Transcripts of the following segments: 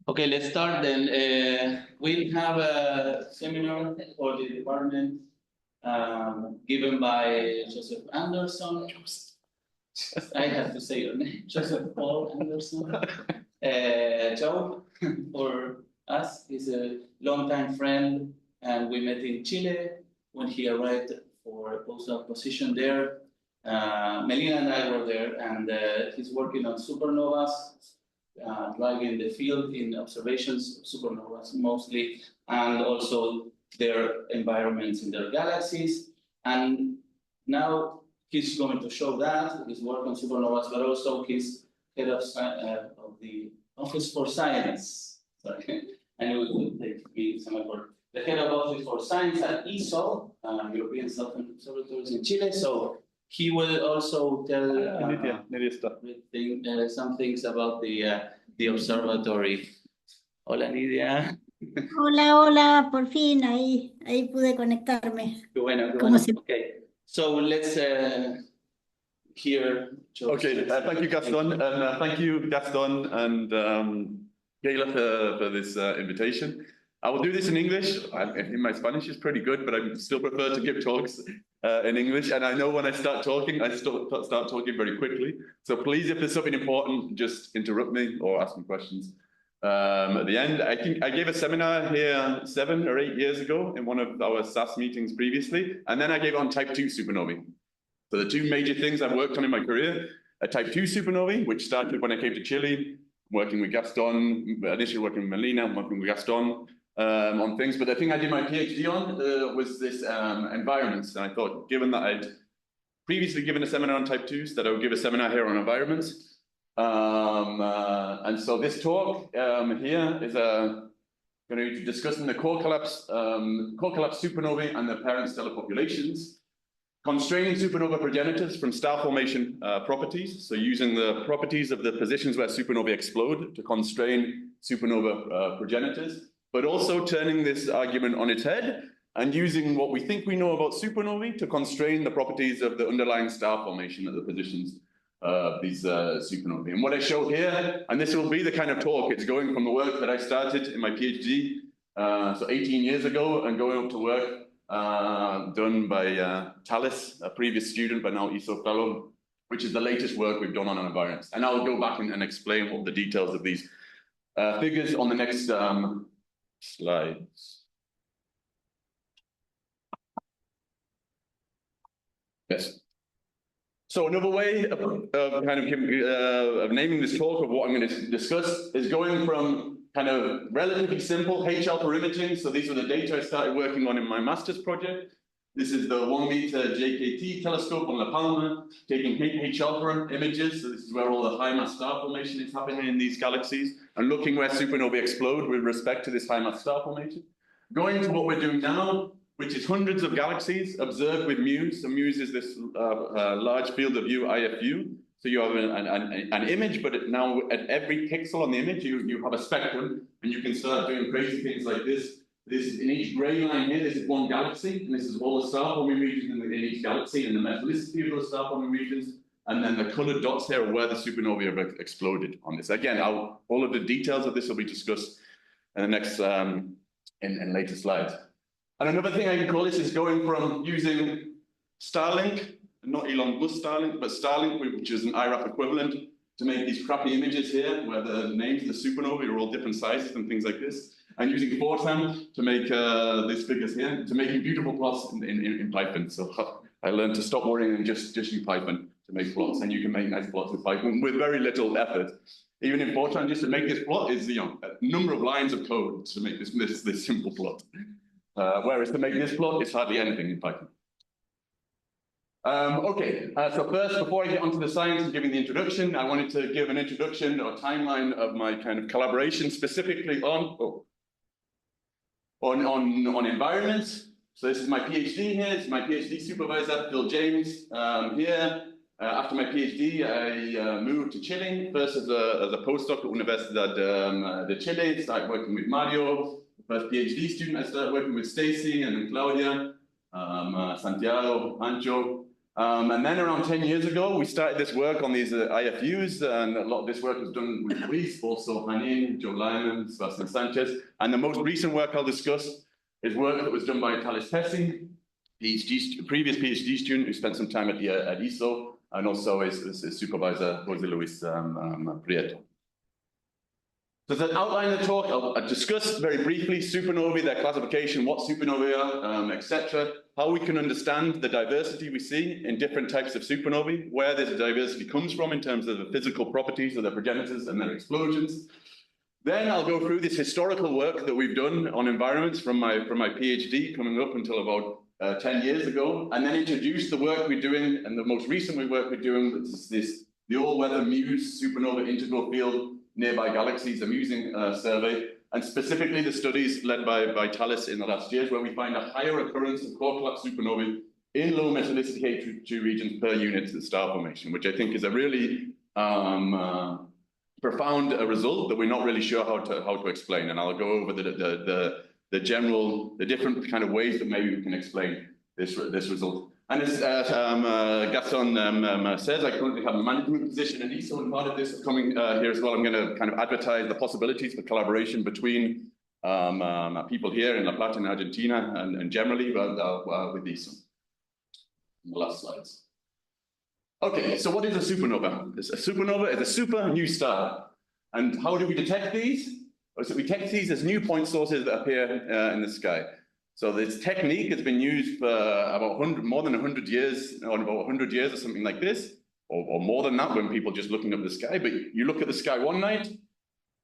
Okay, let's start then. We'll have a seminar for the department given by Joseph Anderson. I have to say your name, Joseph Paul Anderson. Joe, for us, is a longtime friend, and we met in Chile when he arrived for a postdoc position there. Melina and I were there, and he's working on supernovas, driving the field in observations of supernovas mostly, and also their environments in their galaxies. And now he's going to show that, his work on supernovas, but also he's head of the Office for Science. Sorry, and it will take me some effort. The head of Office for Science at ESO, European Southern Observatories in Chile. So he will also tell some things about the observatory. Hola, Nidia. Hola, hola, por fin, ahí pude conectarme. Qué bueno, qué bueno. Okay, so let's hear Joe. Okay, thank you, Gaston, and thank you, Gaston and Gayla for this invitation. I will do this in English. My Spanish is pretty good, but I still prefer to give talks in English. And I know when I start talking, I start talking very quickly. So please, if there's something important, just interrupt me or ask me questions. At the end, I think I gave a seminar here 7 or 8 years ago in one of our SAS meetings previously. And then I gave it on type 2 supernovae. So the two major things I've worked on in my career are type 2 supernovae, which started when I came to Chile, working with Gaston, initially working with Melina, working with Gaston, on things, but the thing I did my PhD on was this environments. And I thought, given that I'd previously given a seminar on type 2s, that I would give a seminar here on environments. And so this talk here is going to be discussing the core collapse supernovae and their parent stellar populations, constraining supernova progenitors from star formation properties. So using the properties of the positions where supernovae explode to constrain supernova progenitors, but also turning this argument on its head and using what we think we know about supernovae to constrain the properties of the underlying star formation at the positions of these supernovae. And what I show here, and this will be the kind of talk, it's going from the work that I started in my PhD, so 18 years ago, and going up to work done by Talis, a previous student, but now ESO fellow, which is the latest work we've done on environments. And I'll go back and explain all the details of these figures on the next slides. Yes. So another way of naming this talk of what I'm going to discuss is going from kind of relatively simple H-alpha imaging. So these are the data I started working on in my master's project. This is the 1 meter JKT telescope on La Palma, taking H-alpha images. So this is where all the high mass star formation is happening in these galaxies, and looking where supernovae explode with respect to this high mass star formation. Going to what we're doing now, which is hundreds of galaxies observed with MUSE. So MUSE is this large field of view, IFU. So you have an image, but now at every pixel on the image, you have a spectrum, and you can start doing crazy things like this. This in each gray line here, this is one galaxy, and this is all the star forming regions in each galaxy, and the metallicity of those star forming regions. And then the colored dots here are where the supernovae have exploded on this. Again, all of the details of this will be discussed in the next in later slides. And another thing I can call this is going from using Starlink, not Elon Musk Starlink, but Starlink, which is an IRAP equivalent, to make these crappy images here, where the names of the supernovae are all different sizes and things like this. And using Fortran to make these figures here, to making beautiful plots in Python. So I learned to stop worrying and just use Python to make plots, and you can make nice plots with Python with very little effort. Even in Fortran, just to make this plot is a number of lines of code to make this simple plot. Whereas to make this plot, it's hardly anything in Python. So first, before I get onto the science and giving the introduction, I wanted to give an introduction or timeline of my kind of collaboration specifically on environments. So this is my PhD here. It's my PhD supervisor, Phil James, here. After my PhD, I moved to Chile, first as a postdoc at Universidad de Chile, started working with Mario. First PhD student, I started working with Stacy and then Claudia, Santiago, Ancho. And then around 10 years ago, we started this work on these IFUs, and a lot of this work was done with Luis, also Hanin, Joe Lyman, Sebastian Sanchez. And the most recent work I'll discuss is work that was done by Thales Tessin, previous PhD student who spent some time at ISO, and also his supervisor, Jose Luis Prieto. So to outline the talk, I'll discuss very briefly supernovae, their classification, what supernovae are, etc., how we can understand the diversity we see in different types of supernovae, where this diversity comes from in terms of the physical properties of their progenitors and their explosions. Then I'll go through this historical work that we've done on environments from my PhD coming up until about 10 years ago, and then introduce the work we're doing, and the most recent work we're doing, which is the all-weather MUSE supernova integral field nearby galaxies, a MUSE survey, and specifically the studies led by Thales in the last years, where we find a higher occurrence of core collapse supernovae in low metallicity H2 regions per unit of star formation, which I think is a really profound result that we're not really sure how to explain. And I'll go over the different kind of ways that maybe we can explain this result. And as Gaston says, I currently have a management position in ISO, and part of this coming here as well, I'm going to kind of advertise the possibilities for collaboration between people here in La Plata in Argentina and generally with ISO. The last slides. Okay, so what is a supernova? A supernova is a super new star. And how do we detect these? So we detect these as new point sources that appear in the sky. So this technique has been used for about more than 100 years, or about 100 years or something like this, or more than that when people just looking up the sky. But you look at the sky one night,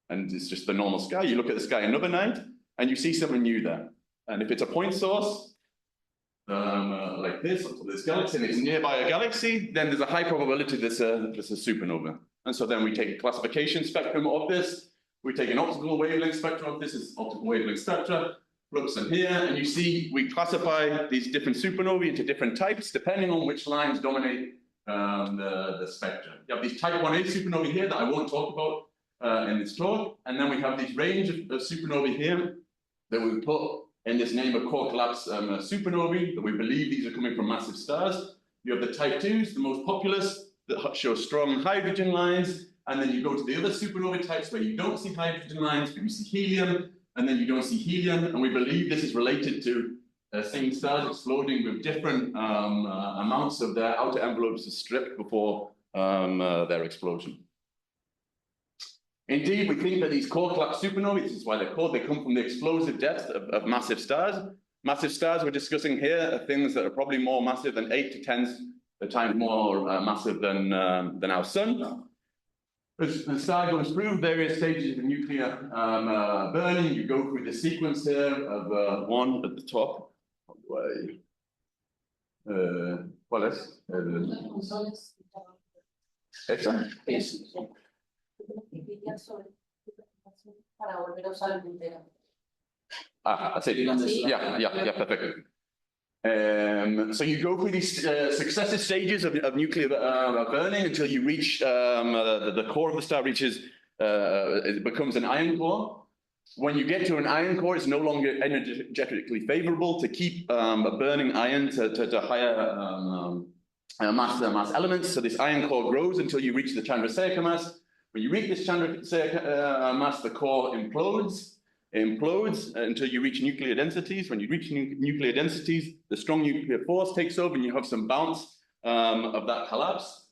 and it's just the normal sky. You look at the sky another night, and you see something new there. And if it's a point source, like this, or this galaxy, and it's nearby a galaxy, then there's a high probability this is a supernova. And so then we take a classification spectrum of this, we take an optical wavelength spectrum of this, is optical wavelength spectra, flux in here, and you see we classify these different supernovae into different types, depending on which lines dominate the spectrum. You have these type 1a supernovae here that I won't talk about in this talk, and then we have this range of supernovae here that we put in this name of core collapse supernovae, that we believe these are coming from massive stars. You have the type 2s, the most populous, that show strong hydrogen lines, and then you go to the other supernovae types where you don't see hydrogen lines, but you see helium, and then you don't see helium, and we believe this is related to seeing stars exploding with different amounts of their outer envelopes stripped before their explosion. Indeed, we think that these core collapse supernovae, this is why they're called, they come from the explosive depth of massive stars. Massive stars we're discussing here are things that are probably more massive than 8 to 10 times more massive than our sun. As the star goes through various stages of nuclear burning, you go through the sequence here of one at the top. ¿Cuál es? ¿Esta? Ah, that's it. Yeah, perfect. So you go through these successive stages of nuclear burning until you reach the core of the star reaches, it becomes an iron core. When you get to an iron core, it's no longer energetically favorable to keep burning iron to higher mass elements. So this iron core grows until you reach the Chandrasekhar mass. When you reach this Chandrasekhar mass, the core implodes until you reach nuclear densities. When you reach nuclear densities, the strong nuclear force takes over and you have some bounce of that collapse.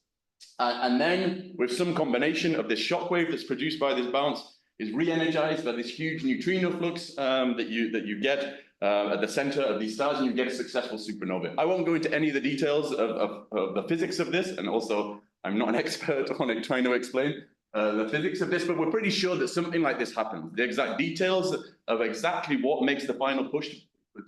And then with some combination of this shock wave that's produced by this bounce is re-energized by this huge neutrino flux that you get at the center of these stars, and you get a successful supernova. I won't go into any of the details of the physics of this, and also I'm not an expert on it trying to explain the physics of this, but we're pretty sure that something like this happens. The exact details of exactly what makes the final push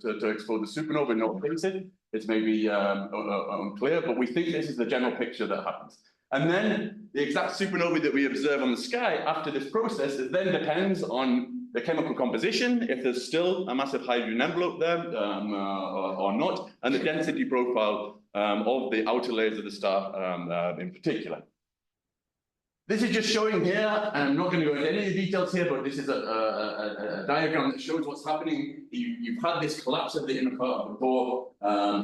to explode the supernova not printed, it's maybe unclear, but we think this is the general picture that happens. And then the exact supernova that we observe on the sky after this process, it then depends on the chemical composition, if there's still a massive hydrogen envelope there or not, and the density profile of the outer layers of the star in particular. This is just showing here, and I'm not going to go into any of the details here, but this is a diagram that shows what's happening. You've had this collapse of the inner part of the core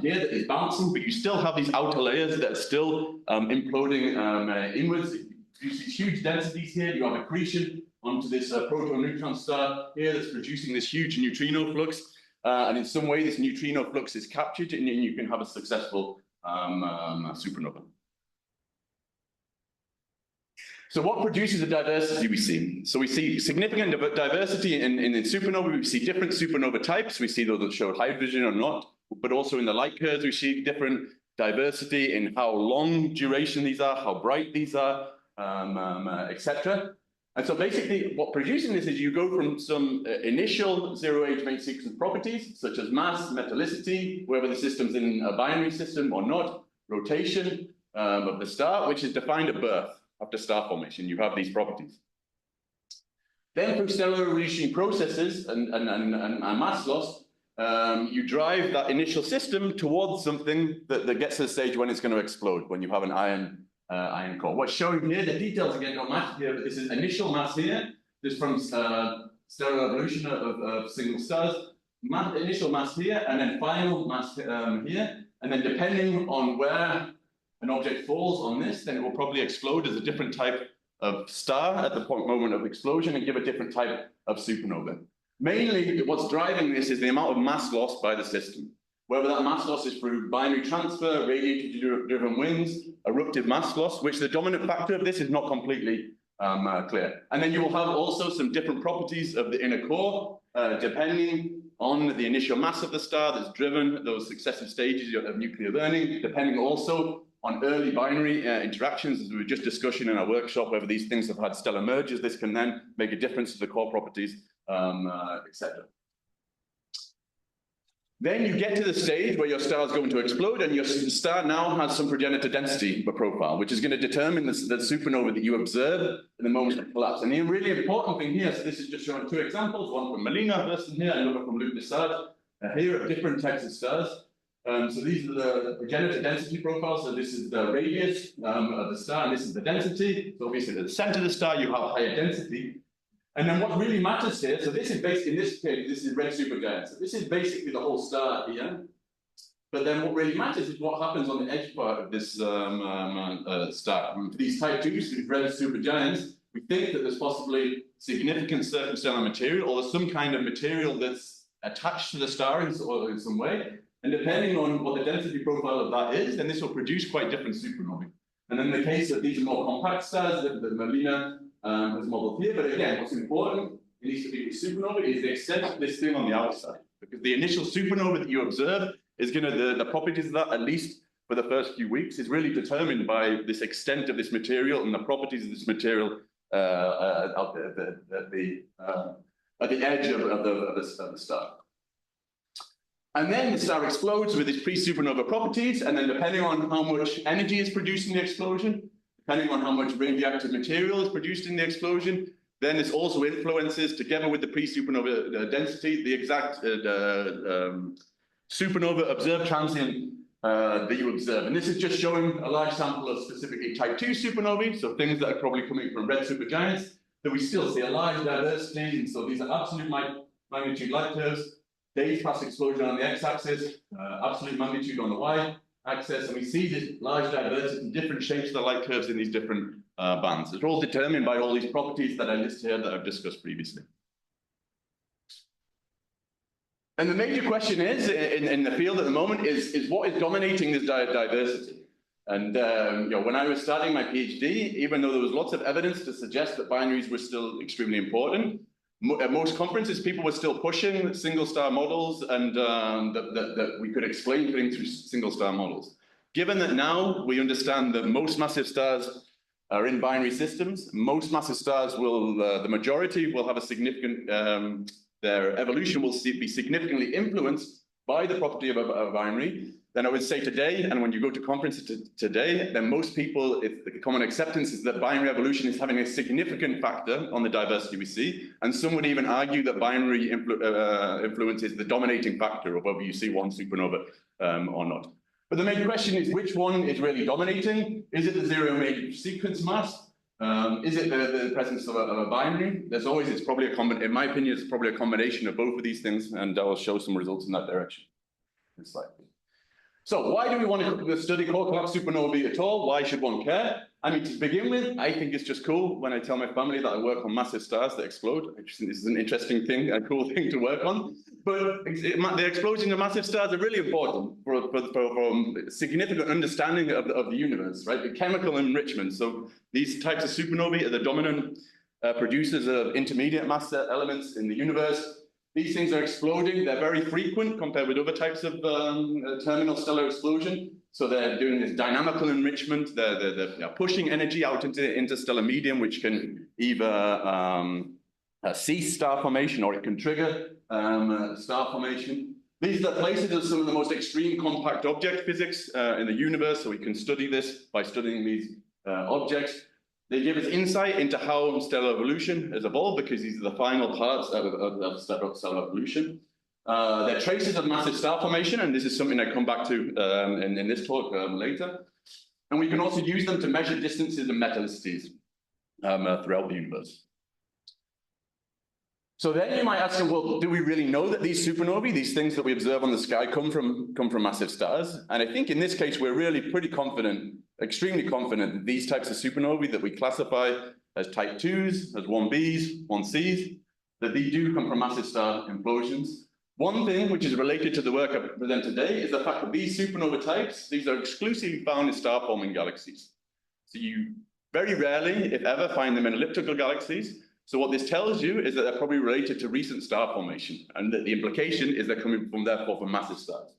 here that is bouncing, but you still have these outer layers that are still imploding inwards. You see huge densities here. You have accretion onto this proto-neutron star here that's producing this huge neutrino flux. And in some way, this neutrino flux is captured, and you can have a successful supernova. So what produces the diversity we see? So we see significant diversity in supernova. We see different supernova types. We see those that show hydrogen or not, but also in the light curves, we see different diversity in how long duration these are, how bright these are, etc. And so basically what producing this is you go from some initial zero-age main sequence properties, such as mass, metallicity, whether the system's in a binary system or not, rotation of the star, which is defined at birth. After star formation, you have these properties. Then through stellar evolutionary processes and mass loss, you drive that initial system towards something that gets to the stage when it's going to explode, when you have an iron core. What's showing here, the details again don't match here, but this is initial mass here. This is from stellar evolution of single stars. Initial mass here, and then final mass here. And then depending on where an object falls on this, then it will probably explode as a different type of star at the moment of explosion and give a different type of supernova. Mainly, what's driving this is the amount of mass lost by the system. Whether that mass loss is through binary transfer, radiator-driven winds, eruptive mass loss, which the dominant factor of this is not completely clear. And then you will have also some different properties of the inner core, depending on the initial mass of the star that's driven those successive stages of nuclear burning, depending also on early binary interactions, as we were just discussing in our workshop, whether these things have had stellar mergers, this can then make a difference to the core properties, etc. Then you get to the stage where your star is going to explode, and your star now has some progenitor density profile, which is going to determine the supernova that you observe in the moment of collapse. And the really important thing here, so this is just showing two examples, one from Melina Hurston here, and another from Luc Desardes here, of different types of stars. So these are the progenitor density profiles. So this is the radius of the star, and this is the density. So obviously at the center of the star, you have higher density. And then what really matters here, so this is basically, in this case, this is red supergiant. So this is basically the whole star here. But then what really matters is what happens on the edge part of this star. For these type 2s, these red supergiants, we think that there's possibly significant circumstellar material, or there's some kind of material that's attached to the star in some way. And depending on what the density profile of that is, then this will produce quite different supernovae. And in the case of these more compact stars that Melina has modeled here, but again, what's important in these supernova is the extent of this thing on the outside. Because the initial supernova that you observe is going to, the properties of that, at least for the first few weeks, is really determined by this extent of this material and the properties of this material at the edge of the star. And then the star explodes with its pre-supernova properties, and then depending on how much energy is produced in the explosion, depending on how much radioactive material is produced in the explosion, then this also influences, together with the pre-supernova density, the exact supernova observed transient that you observe. And this is just showing a large sample of specifically type 2 supernovae, so things that are probably coming from red supergiants, that we still see a large diversity. And so these are absolute magnitude light curves. Days past explosion on the x-axis, absolute magnitude on the y-axis, and we see this large diversity in different shapes of the light curves in these different bands. It's all determined by all these properties that I list here that I've discussed previously. And the major question is, in the field at the moment, is what is dominating this diversity? And when I was starting my PhD, even though there was lots of evidence to suggest that binaries were still extremely important, at most conferences, people were still pushing single star models and that we could explain things through single star models. Given that now we understand that most massive stars are in binary systems, most massive stars will, the majority will have a significant, their evolution will be significantly influenced by the property of a binary. Then I would say today, and when you go to conferences today, then most people, the common acceptance is that binary evolution is having a significant factor on the diversity we see. And some would even argue that binary influence is the dominating factor of whether you see one supernova or not. But the main question is, which one is really dominating? Is it the zero major sequence mass? Is it the presence of a binary? It's probably in my opinion, it's probably a combination of both of these things, and I will show some results in that direction. Next slide, please. So why do we want to study core collapse supernovae at all? Why should one care? I mean, to begin with, I think it's just cool when I tell my family that I work on massive stars that explode. I just think this is an interesting thing, a cool thing to work on. But the explosions of massive stars are really important for significant understanding of the universe, right? The chemical enrichment. So these types of supernovae are the dominant producers of intermediate mass elements in the universe. These things are exploding. They're very frequent compared with other types of terminal stellar explosion. So they're doing this dynamical enrichment. They're pushing energy out into interstellar medium, which can either cease star formation or it can trigger star formation. These are places of some of the most extreme compact object physics in the universe. So we can study this by studying these objects. They give us insight into how stellar evolution has evolved because these are the final parts of stellar evolution. They're traces of massive star formation, and this is something I come back to in this talk later. And we can also use them to measure distances and metallicities throughout the universe. So then you might ask, well, do we really know that these supernovae, these things that we observe on the sky, come from massive stars? And I think in this case, we're really pretty confident, extremely confident that these types of supernovae that we classify as type 2s, as 1Bs, 1Cs, that they do come from massive star implosions. One thing which is related to the work I present today is the fact that these supernova types, these are exclusively found in star-forming galaxies. So you very rarely, if ever, find them in elliptical galaxies. So what this tells you is that they're probably related to recent star formation, and that the implication is they're coming from, therefore, from massive stars.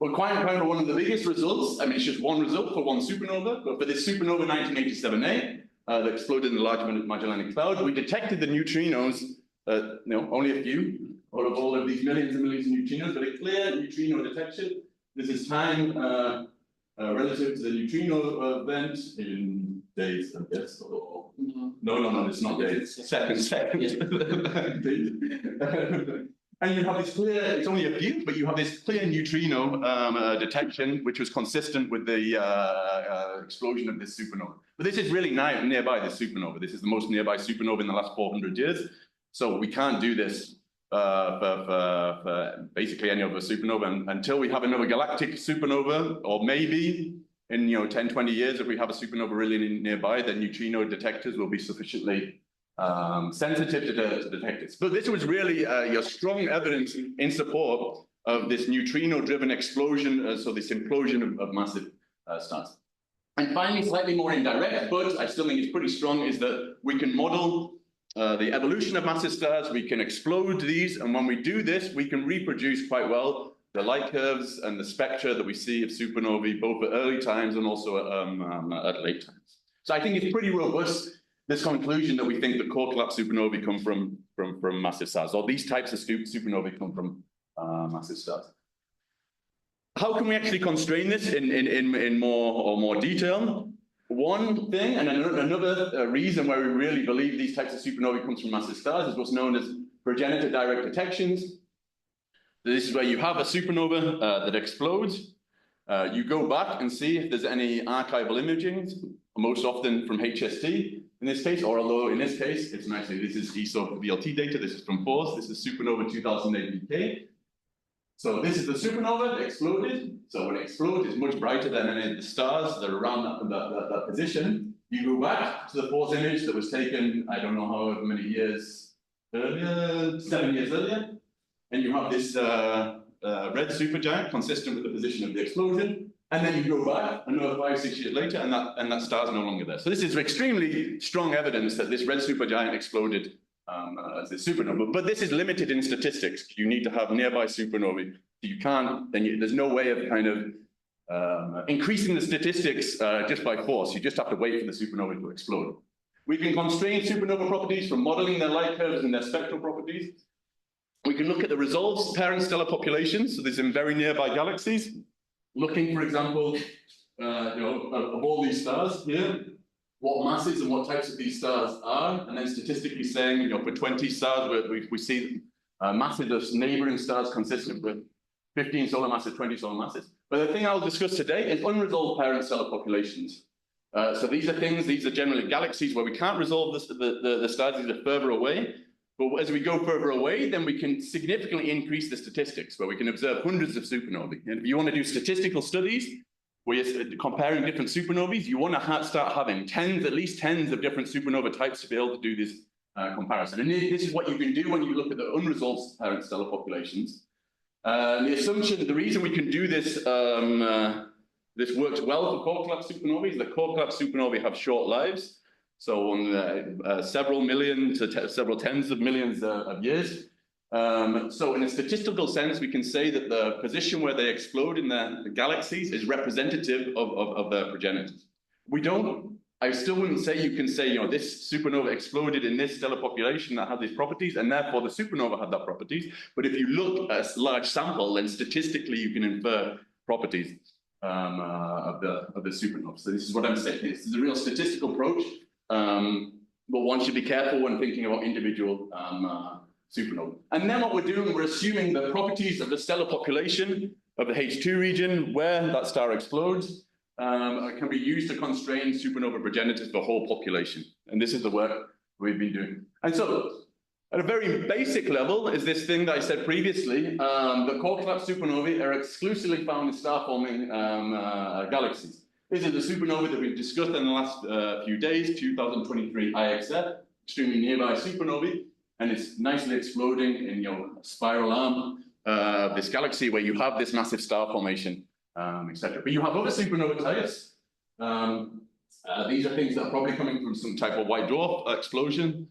Well, quite one of the biggest results, I mean, it's just one result for one supernova, but for this supernova 1987A that exploded in the Large Magellanic Cloud, we detected the neutrinos, only a few out of all of these millions and millions of neutrinos, but a clear neutrino detection. This is time relative to the neutrino event in days, I guess, or no, it's not days, seconds. And you have this clear, it's only a few, but you have this clear neutrino detection, which was consistent with the explosion of this supernova. But this is really nearby this supernova. This is the most nearby supernova in the last 400 years. So we can't do this for basically any other supernova until we have another galactic supernova, or maybe in 10, 20 years, if we have a supernova really nearby, then neutrino detectors will be sufficiently sensitive to detect this. But this was really your strong evidence in support of this neutrino-driven explosion, so this implosion of massive stars. And finally, slightly more indirect, but I still think it's pretty strong, is that we can model the evolution of massive stars, we can explode these, and when we do this, we can reproduce quite well the light curves and the spectra that we see of supernovae, both at early times and also at late times. So I think it's pretty robust, this conclusion that we think that core collapse supernovae come from massive stars, or these types of supernovae come from massive stars. How can we actually constrain this in more detail? One thing, and another reason why we really believe these types of supernovae comes from massive stars is what's known as progenitor direct detections. This is where you have a supernova that explodes. You go back and see if there's any archival imaging, most often from HST in this case, or although in this case, it's nice, this is ESO VLT data, this is from FORCE, this is supernova 2008 BK. So this is the supernova that exploded. So when it explodes, it's much brighter than any of the stars that are around that position. You go back to the FORCE image that was taken, I don't know however many years earlier, 7 years earlier. And you have this red supergiant consistent with the position of the explosion. And then you go back another 5, 6 years later, and that star is no longer there. So this is extremely strong evidence that this red supergiant exploded as a supernova. But this is limited in statistics. You need to have nearby supernovae. You can't, there's no way of kind of increasing the statistics just by force. You just have to wait for the supernova to explode. We can constrain supernova properties from modeling their light curves and their spectral properties. We can look at the results, parent stellar populations, so there's in very nearby galaxies, looking, for example, of all these stars here, what masses and what types of these stars are, and then statistically saying, for 20 stars, we see masses of neighboring stars consistent with 15 solar masses, 20 solar masses. But the thing I'll discuss today is unresolved parent stellar populations. So these are generally galaxies where we can't resolve the stars, these are further away. But as we go further away, then we can significantly increase the statistics, where we can observe hundreds of supernovae. And if you want to do statistical studies, where you're comparing different supernovae, you want to start having at least tens of different supernova types to be able to do this comparison. And this is what you can do when you look at the unresolved parent stellar populations. The reason we can do this, this works well for core collapse supernovae, is that core collapse supernovae have short lives. So several million to several tens of millions of years. So in a statistical sense, we can say that the position where they explode in the galaxies is representative of their progenitors. I still wouldn't say you can say, this supernova exploded in this stellar population that had these properties, and therefore the supernova had that properties. But if you look at a large sample, then statistically you can infer properties of the supernova. So this is what I'm saying. This is a real statistical approach. But one should be careful when thinking about individual supernova. And then what we're doing, we're assuming the properties of the stellar population of the H2 region where that star explodes can be used to constrain supernova progenitors for the whole population. And this is the work we've been doing. And so, at a very basic level, is this thing that I said previously, the core collapse supernovae are exclusively found in star-forming galaxies. This is the supernova that we've discussed in the last few days, 2023 IXF, extremely nearby supernovae, and it's nicely exploding in your spiral arm of this galaxy where you have this massive star formation, etc. But you have other supernova types. These are things that are probably coming from some type of white dwarf explosion.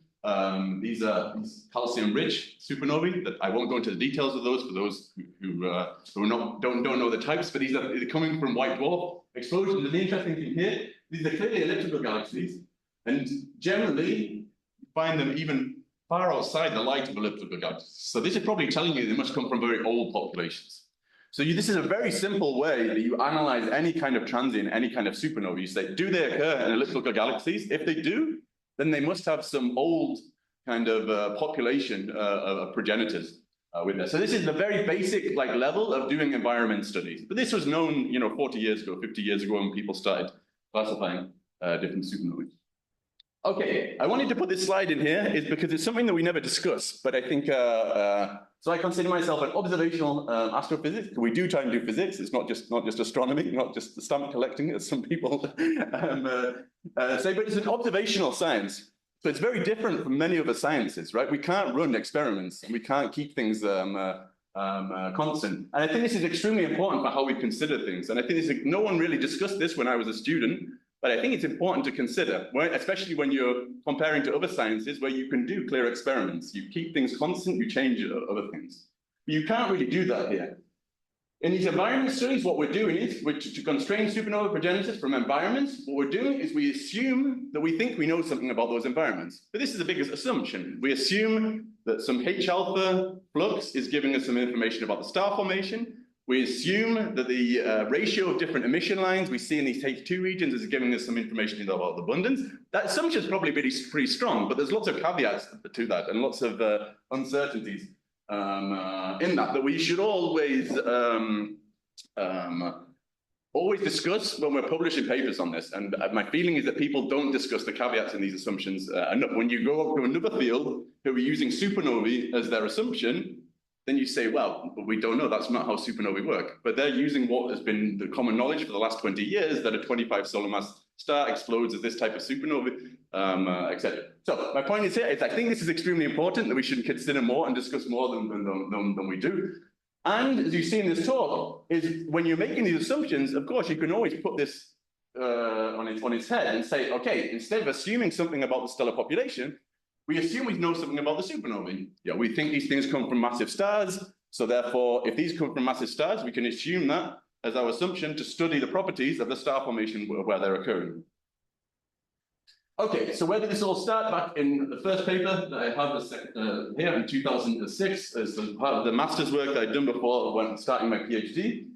These are calcium-rich supernovae. That I won't go into the details of those for those who don't know the types, but these are coming from white dwarf explosions. And the interesting thing here, these are clearly elliptical galaxies, and generally you find them even far outside the light of elliptical galaxies. So this is probably telling you they must come from very old populations. So this is a very simple way that you analyze any kind of transient, any kind of supernova. You say, do they occur in elliptical galaxies? If they do, then they must have some old kind of population of progenitors with them. So this is the very basic level of doing environment studies. But this was known, 40 years ago, 50 years ago, when people started classifying different supernovae. Okay, I wanted to put this slide in here is because it's something that we never discuss, but I think, so I consider myself an observational astrophysics. We do try and do physics. It's not just astronomy, not just the stamp collecting, as some people say, but it's an observational science. So it's very different from many other sciences, right? We can't run experiments, and we can't keep things constant. And I think this is extremely important for how we consider things. And I think no one really discussed this when I was a student, but I think it's important to consider, especially when you're comparing to other sciences where you can do clear experiments. You keep things constant, you change other things. But you can't really do that here. In these environment studies, what we're doing is to constrain supernova progenitors from environments. What we're doing is we assume that we think we know something about those environments. But this is the biggest assumption. We assume that some H-alpha flux is giving us some information about the star formation. We assume that the ratio of different emission lines we see in these H2 regions is giving us some information about the abundance. That assumption is probably pretty strong, but there's lots of caveats to that and lots of uncertainties in that we should always discuss when we're publishing papers on this. And my feeling is that people don't discuss the caveats in these assumptions enough. When you go to another field who are using supernovae as their assumption, then you say, well, we don't know, that's not how supernovae work. But they're using what has been the common knowledge for the last 20 years, that a 25 solar mass star explodes as this type of supernova, etc. So my point is here is I think this is extremely important, that we should consider more and discuss more than we do. And as you see in this talk, is when you're making these assumptions, of course, you can always put this on its head and say, okay, instead of assuming something about the stellar population, we assume we know something about the supernovae. Yeah, we think these things come from massive stars. So therefore, if these come from massive stars, we can assume that as our assumption to study the properties of the star formation where they're occurring. Okay, so where did this all start? Back in the first paper that I have here in 2006 as part of the master's work that I'd done before when starting my PhD.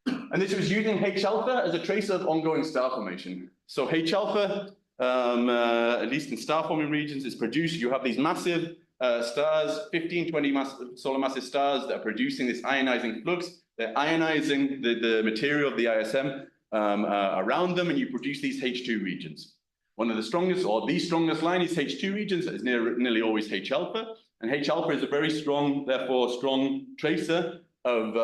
And this was using H-alpha as a tracer of ongoing star formation. So H-alpha, at least in star-forming regions, is produced. You have these massive stars, 15, 20 solar massive stars that are producing this ionizing flux. They're ionizing the material of the ISM around them, and you produce these H2 regions. One of the strongest, or the strongest line is H2 regions. It's nearly always H alpha, and H alpha is a very strong, therefore strong tracer of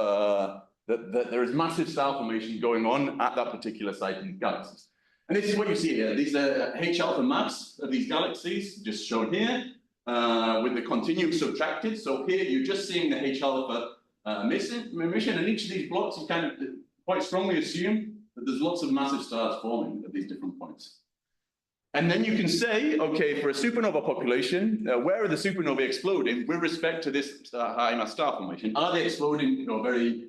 that there is massive star formation going on at that particular site in galaxies. And this is what you see here. These are H alpha maps of these galaxies, just shown here, with the continuum subtracted. So here you're just seeing the H alpha emission, and each of these blocks you kind of quite strongly assume that there's lots of massive stars forming at these different points. And then you can say, okay, for a supernova population, where are the supernovae exploding with respect to this high mass star formation? Are they exploding, very,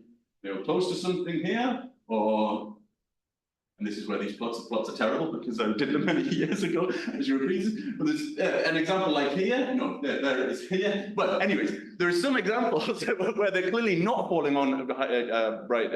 close to something here, or? And this is where these plots are terrible because I did them many years ago, as you repeat. But there's an example like here, there it is here. But anyways, there are some examples where they're clearly not falling on bright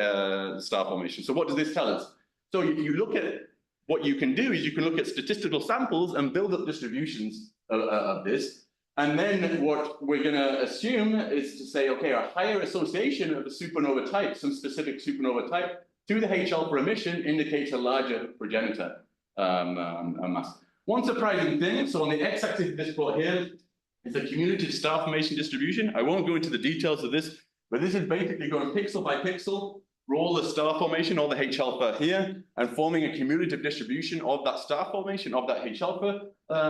star formation. So what does this tell us? So you look at what you can do is you can look at statistical samples and build up distributions of this. And then what we're going to assume is to say, okay, a higher association of a supernova type, some specific supernova type, to the H alpha emission indicates a larger progenitor mass. One surprising thing, so on the x-axis of this plot here is a cumulative star formation distribution. I won't go into the details of this, but this is basically going pixel by pixel for all the star formation, all the H alpha here, and forming a cumulative distribution of that star formation, of that H alpha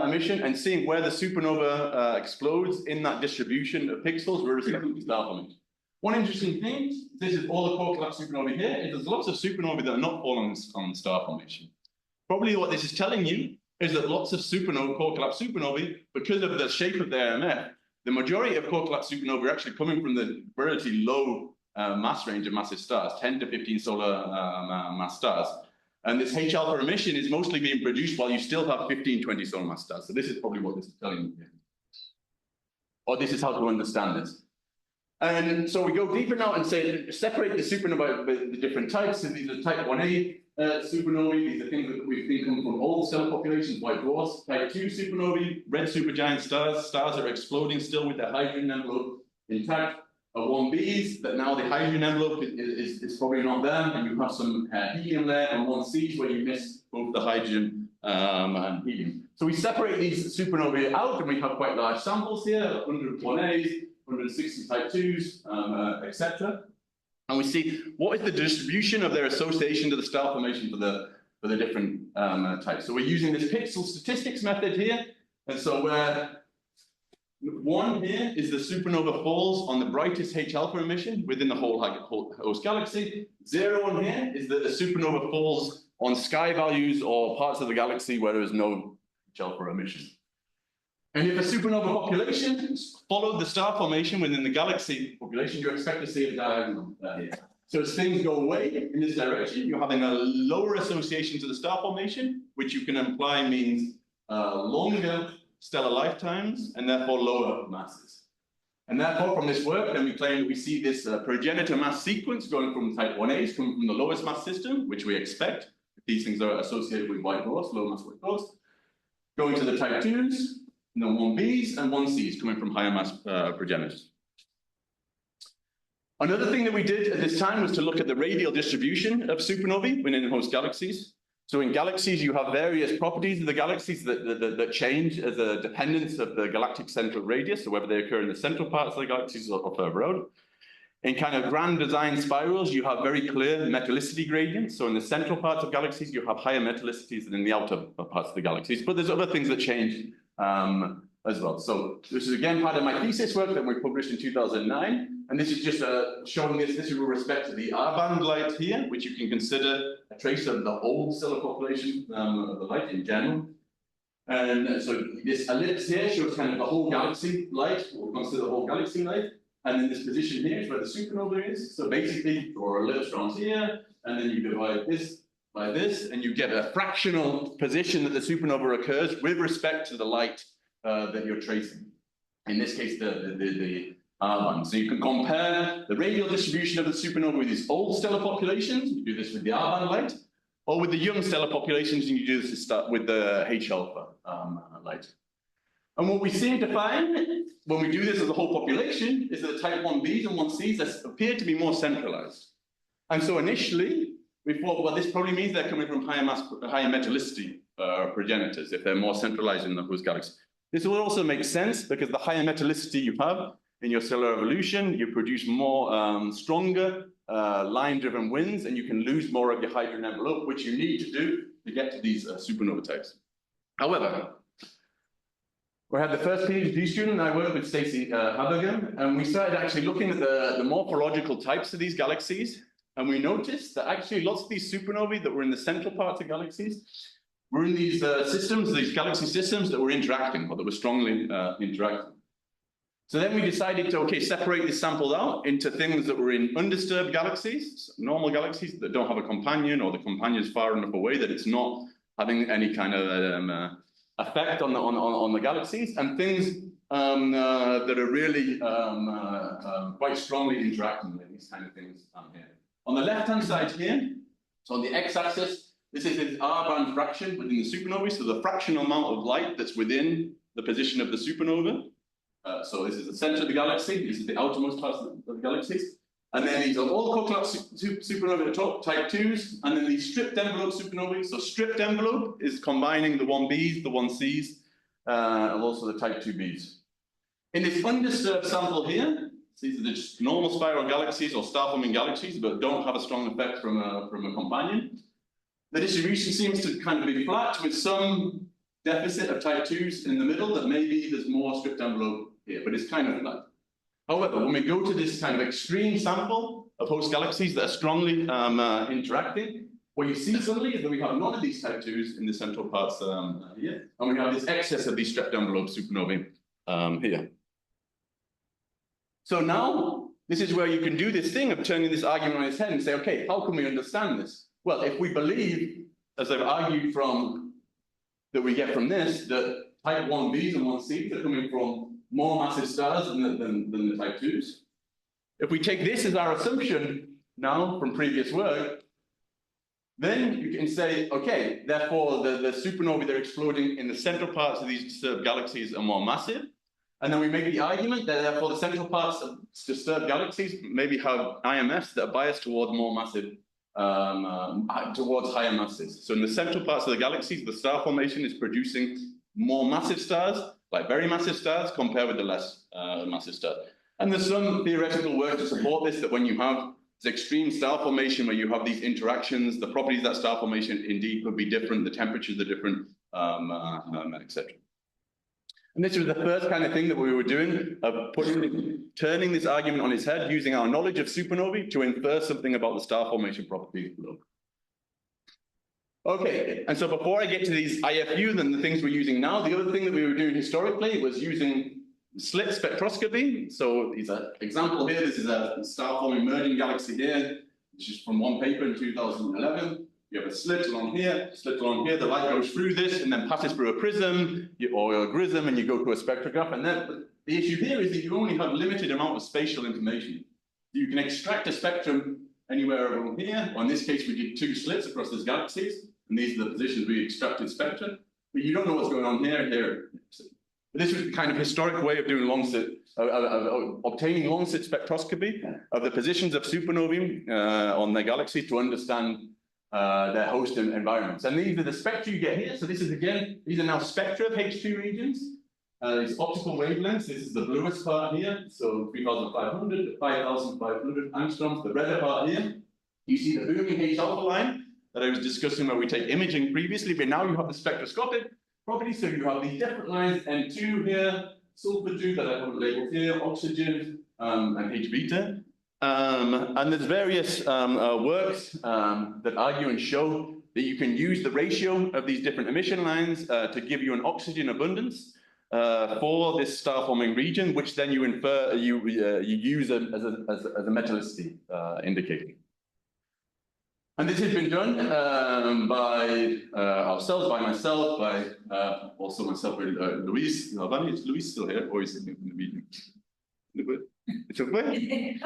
emission, and seeing where the supernova explodes in that distribution of pixels with respect to the star formation. One interesting thing, this is all the core collapse supernovae here, is there's lots of supernovae that are not falling on star formation. Probably what this is telling you is that lots of supernovae, core collapse supernovae, because of the shape of their IMF, the majority of core collapse supernovae are actually coming from the relatively low mass range of massive stars, 10 to 15 solar mass stars. And this H alpha emission is mostly being produced while you still have 15, 20 solar mass stars. So this is probably what this is telling you here. Or this is how to understand this. And so we go deeper now and say, separate the supernova by the different types. So these are type 1a supernovae. These are things that we've seen come from all stellar populations, white dwarfs. Type 2 supernovae, red supergiant stars, stars that are exploding still with their hydrogen envelope intact. 1b's, that now the hydrogen envelope is probably not there, and you have some helium there, and 1c's where you miss both the hydrogen and helium. So we separate these supernovae out, and we have quite large samples here, 101A's, 160 type 2s, etc. And we see what is the distribution of their association to the star formation for the different types. So we're using this pixel statistics method here, and so where 1 here is the supernova falls on the brightest H alpha emission within the whole host galaxy. 0 on here is that the supernova falls on sky values or parts of the galaxy where there is no H alpha emission. And if a supernova population followed the star formation within the galaxy population, you expect to see a diagonal here. So as things go away in this direction, you're having a lower association to the star formation, which you can imply means longer stellar lifetimes and therefore lower masses. And therefore, from this work, then we claim that we see this progenitor mass sequence going from type 1A's, coming from the lowest mass system, which we expect. These things are associated with white dwarfs, low mass white dwarfs. Going to the type 2s, and then 1B's and 1C's coming from higher mass progenitors. Another thing that we did at this time was to look at the radial distribution of supernovae within host galaxies. So in galaxies, you have various properties of the galaxies that change as a dependence of the galactic central radius, so whether they occur in the central parts of the galaxies or further out. In kind of grand design spirals, you have very clear metallicity gradients. So in the central parts of galaxies, you have higher metallicities than in the outer parts of the galaxies. But there's other things that change as well. So this is again part of my thesis work that we published in 2009. And this is just showing this is with respect to the R-band light here, which you can consider a trace of the old stellar population of the light in general. And so this ellipse here shows kind of the whole galaxy light, or consider the whole galaxy light. And then this position here is where the supernova is. So basically, draw elliptrons here, and then you divide this by this, and you get a fractional position that the supernova occurs with respect to the light that you're tracing. In this case, the R-band. So you can compare the radial distribution of the supernova with these old stellar populations. You do this with the R-band light, or with the young stellar populations, and you do this with the H alpha light. And what we seem to find when we do this as a whole population is that the type 1B's and 1C's appear to be more centralized. And so initially, we thought, well, this probably means they're coming from higher metallicity progenitors if they're more centralized in the host galaxy. This will also make sense because the higher metallicity you have in your stellar evolution, you produce more stronger line-driven winds, and you can lose more of your hydrogen envelope, which you need to do to get to these supernova types. However, we had the first PhD student, I worked with Stacey Habergen, and we started actually looking at the morphological types of these galaxies, and we noticed that actually lots of these supernovae that were in the central parts of galaxies were in these systems, these galaxy systems that were interacting, or that were strongly interacting. So then we decided to, okay, separate this sample out into things that were in undisturbed galaxies, normal galaxies that don't have a companion, or the companion is far enough away that it's not having any kind of effect on the galaxies, and things that are really quite strongly interacting with these kind of things here. On the left-hand side here, so on the x-axis, this is the R-band fraction within the supernovae, so the fractional amount of light that's within the position of the supernova. So this is the center of the galaxy, this is the outermost parts of the galaxies. And then these are all Facultad supernovae at the top, type 2s, and then these stripped envelope supernovae. So stripped envelope is combining the 1b's, the 1c's, and also the type 2b's. In this undisturbed sample here, these are just normal spiral galaxies or star-forming galaxies, but don't have a strong effect from a companion. The distribution seems to kind of be flat with some deficit of type 2s in the middle, that maybe there's more stripped envelope here, but it's kind of flat. However, when we go to this kind of extreme sample of host galaxies that are strongly interacting, what you see suddenly is that we have none of these type 2s in the central parts here, and we have this excess of these stripped envelope supernovae here. So now, this is where you can do this thing of turning this argument on its head and say, okay, how can we understand this? Well, if we believe, as I've argued from, that we get from this, that type 1b's and 1c's are coming from more massive stars than the type 2s. If we take this as our assumption now from previous work, then you can say, okay, therefore the supernovae that are exploding in the central parts of these disturbed galaxies are more massive. And then we make the argument that therefore the central parts of disturbed galaxies maybe have IMFs that are biased towards more massive, towards higher masses. So in the central parts of the galaxies, the star formation is producing more massive stars, like very massive stars, compared with the less massive stars. And there's some theoretical work to support this, that when you have this extreme star formation where you have these interactions, the properties of that star formation indeed could be different, the temperatures are different, etc. And this was the first kind of thing that we were doing, of turning this argument on its head, using our knowledge of supernovae to infer something about the star formation properties below. Okay, and so before I get to these IFUs and the things we're using now, the other thing that we were doing historically was using slit spectroscopy. So these are example here, this is a star-forming merging galaxy here, which is from one paper in 2011. You have a slit along here, the light goes through this and then passes through a prism or a grism, and you go to a spectrograph. And then the issue here is that you only have limited amount of spatial information. You can extract a spectrum anywhere around here, or in this case we did 2 slits across these galaxies, and these are the positions we extracted spectra, but you don't know what's going on here and here. But this was the kind of historic way of doing obtaining long-slit spectroscopy of the positions of supernovae on their galaxy to understand their host environments. And these are the spectra you get here. So this is, again, these are now spectra of H2 regions. These optical wavelengths, this is the bluest part here, so 3,500 to 5,500 angstroms. The redder part here, you see the booming H alpha line that I was discussing where we take imaging previously, but now you have the spectroscopic properties. So you have these different lines, N2 here, sulfur 2 that I haven't labeled here, oxygen, and H beta. And there's various works that argue and show that you can use the ratio of these different emission lines to give you an oxygen abundance for this star-forming region, which then you infer you use as a metallicity indicator. And this has been done by ourselves, by myself, by also myself with Luis. Is Luis still here, or is he in the meeting? It's okay.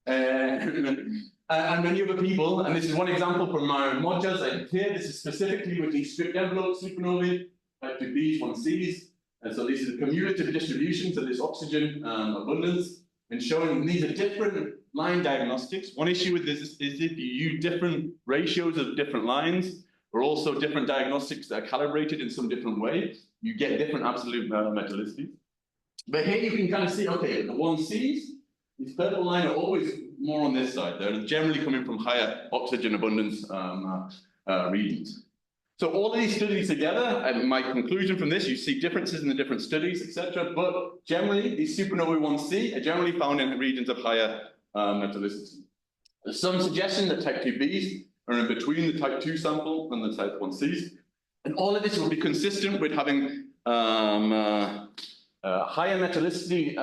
And many other people, and this is one example from my modules I did here. This is specifically with these stripped envelope supernovae, type 2B's, 1C's. And so this is a cumulative distribution to this oxygen abundance and showing these are different line diagnostics. One issue with this is if you use different ratios of different lines, or also different diagnostics that are calibrated in some different way, you get different absolute metallicity. But here you can kind of see, okay, the 1Cs, these purple line are always more on this side. They're generally coming from higher oxygen abundance regions. So all of these studies together, and my conclusion from this, you see differences in the different studies, etc. But generally, these supernovae 1C are generally found in regions of higher metallicity. There's some suggestion that type 2Bs are in between the type 2 sample and the type 1Cs. And all of this will be consistent with having higher metallicity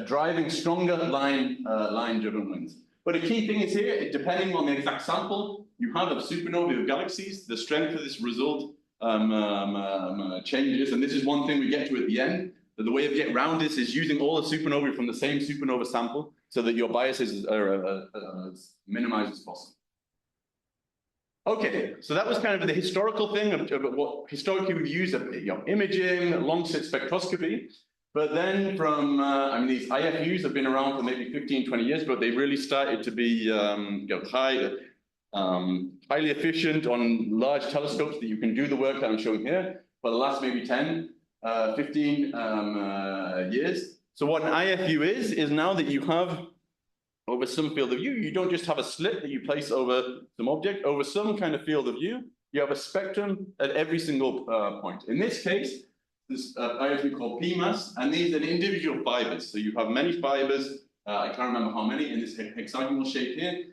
driving stronger line-driven winds. But a key thing is here, depending on the exact sample you have of supernovae of galaxies, the strength of this result changes. And this is one thing we get to at the end. That the way of getting around this is using all the supernovae from the same supernova sample so that your biases are as minimized as possible. Okay, so that was kind of the historical thing of what historically we've used of imaging, long-slit spectroscopy. But then from, I mean, these IFUs have been around for maybe 15, 20 years, but they really started to be highly efficient on large telescopes that you can do the work that I'm showing here for the last maybe 10, 15 years. So what an IFU is now that you have over some field of view, you don't just have a slit that you place over some object, over some kind of field of view, you have a spectrum at every single point. In this case, this IFU called PMAS, and these are individual fibers. So you have many fibers, I can't remember how many in this hexagonal shape here,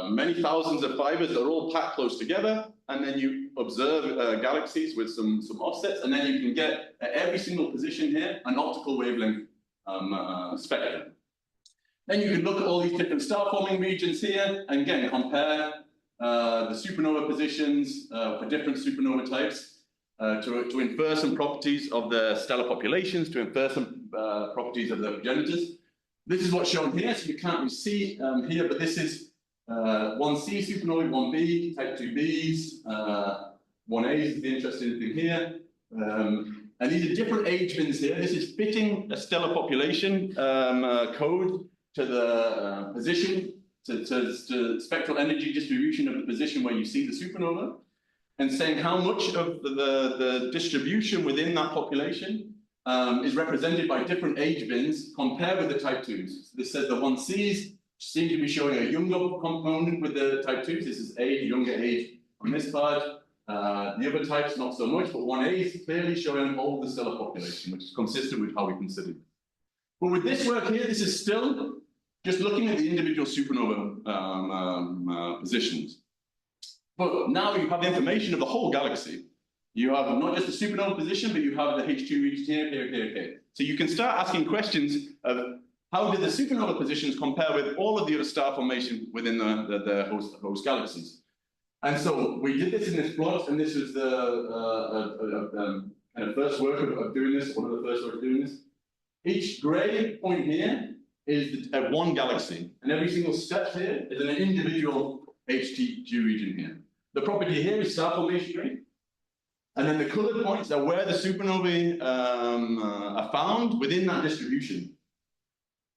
many thousands of fibers that are all packed close together, and then you observe galaxies with some offsets, and then you can get at every single position here an optical wavelength spectrum. Then you can look at all these different star-forming regions here, and again, compare the supernova positions for different supernova types to infer some properties of the stellar populations, to infer some properties of the progenitors. This is what's shown here, so you can't really see here, but this is 1C supernovae, 1B, type 2Bs, 1As is the interesting thing here. And these are different age bins here. This is fitting a stellar population code to the position, to spectral energy distribution of the position where you see the supernova, and saying how much of the distribution within that population is represented by different age bins compared with the type 2s. So this says the 1Cs seem to be showing a younger component with the type 2s. This is age, younger age on this part. The other types, not so much, but 1A is clearly showing all the stellar population, which is consistent with how we consider it. But with this work here, this is still just looking at the individual supernova positions. But now you have the information of the whole galaxy. You have not just the supernova position, but you have the H2 region here. So you can start asking questions of how did the supernova positions compare with all of the other star formation within the host galaxies. And so we did this in this plot, and this is the kind of first work of doing this, one of the first work of doing this. Each gray point here is one galaxy, and every single step here is an individual H2 region here. The property here is star formation rate, and then the colored points are where the supernovae are found within that distribution.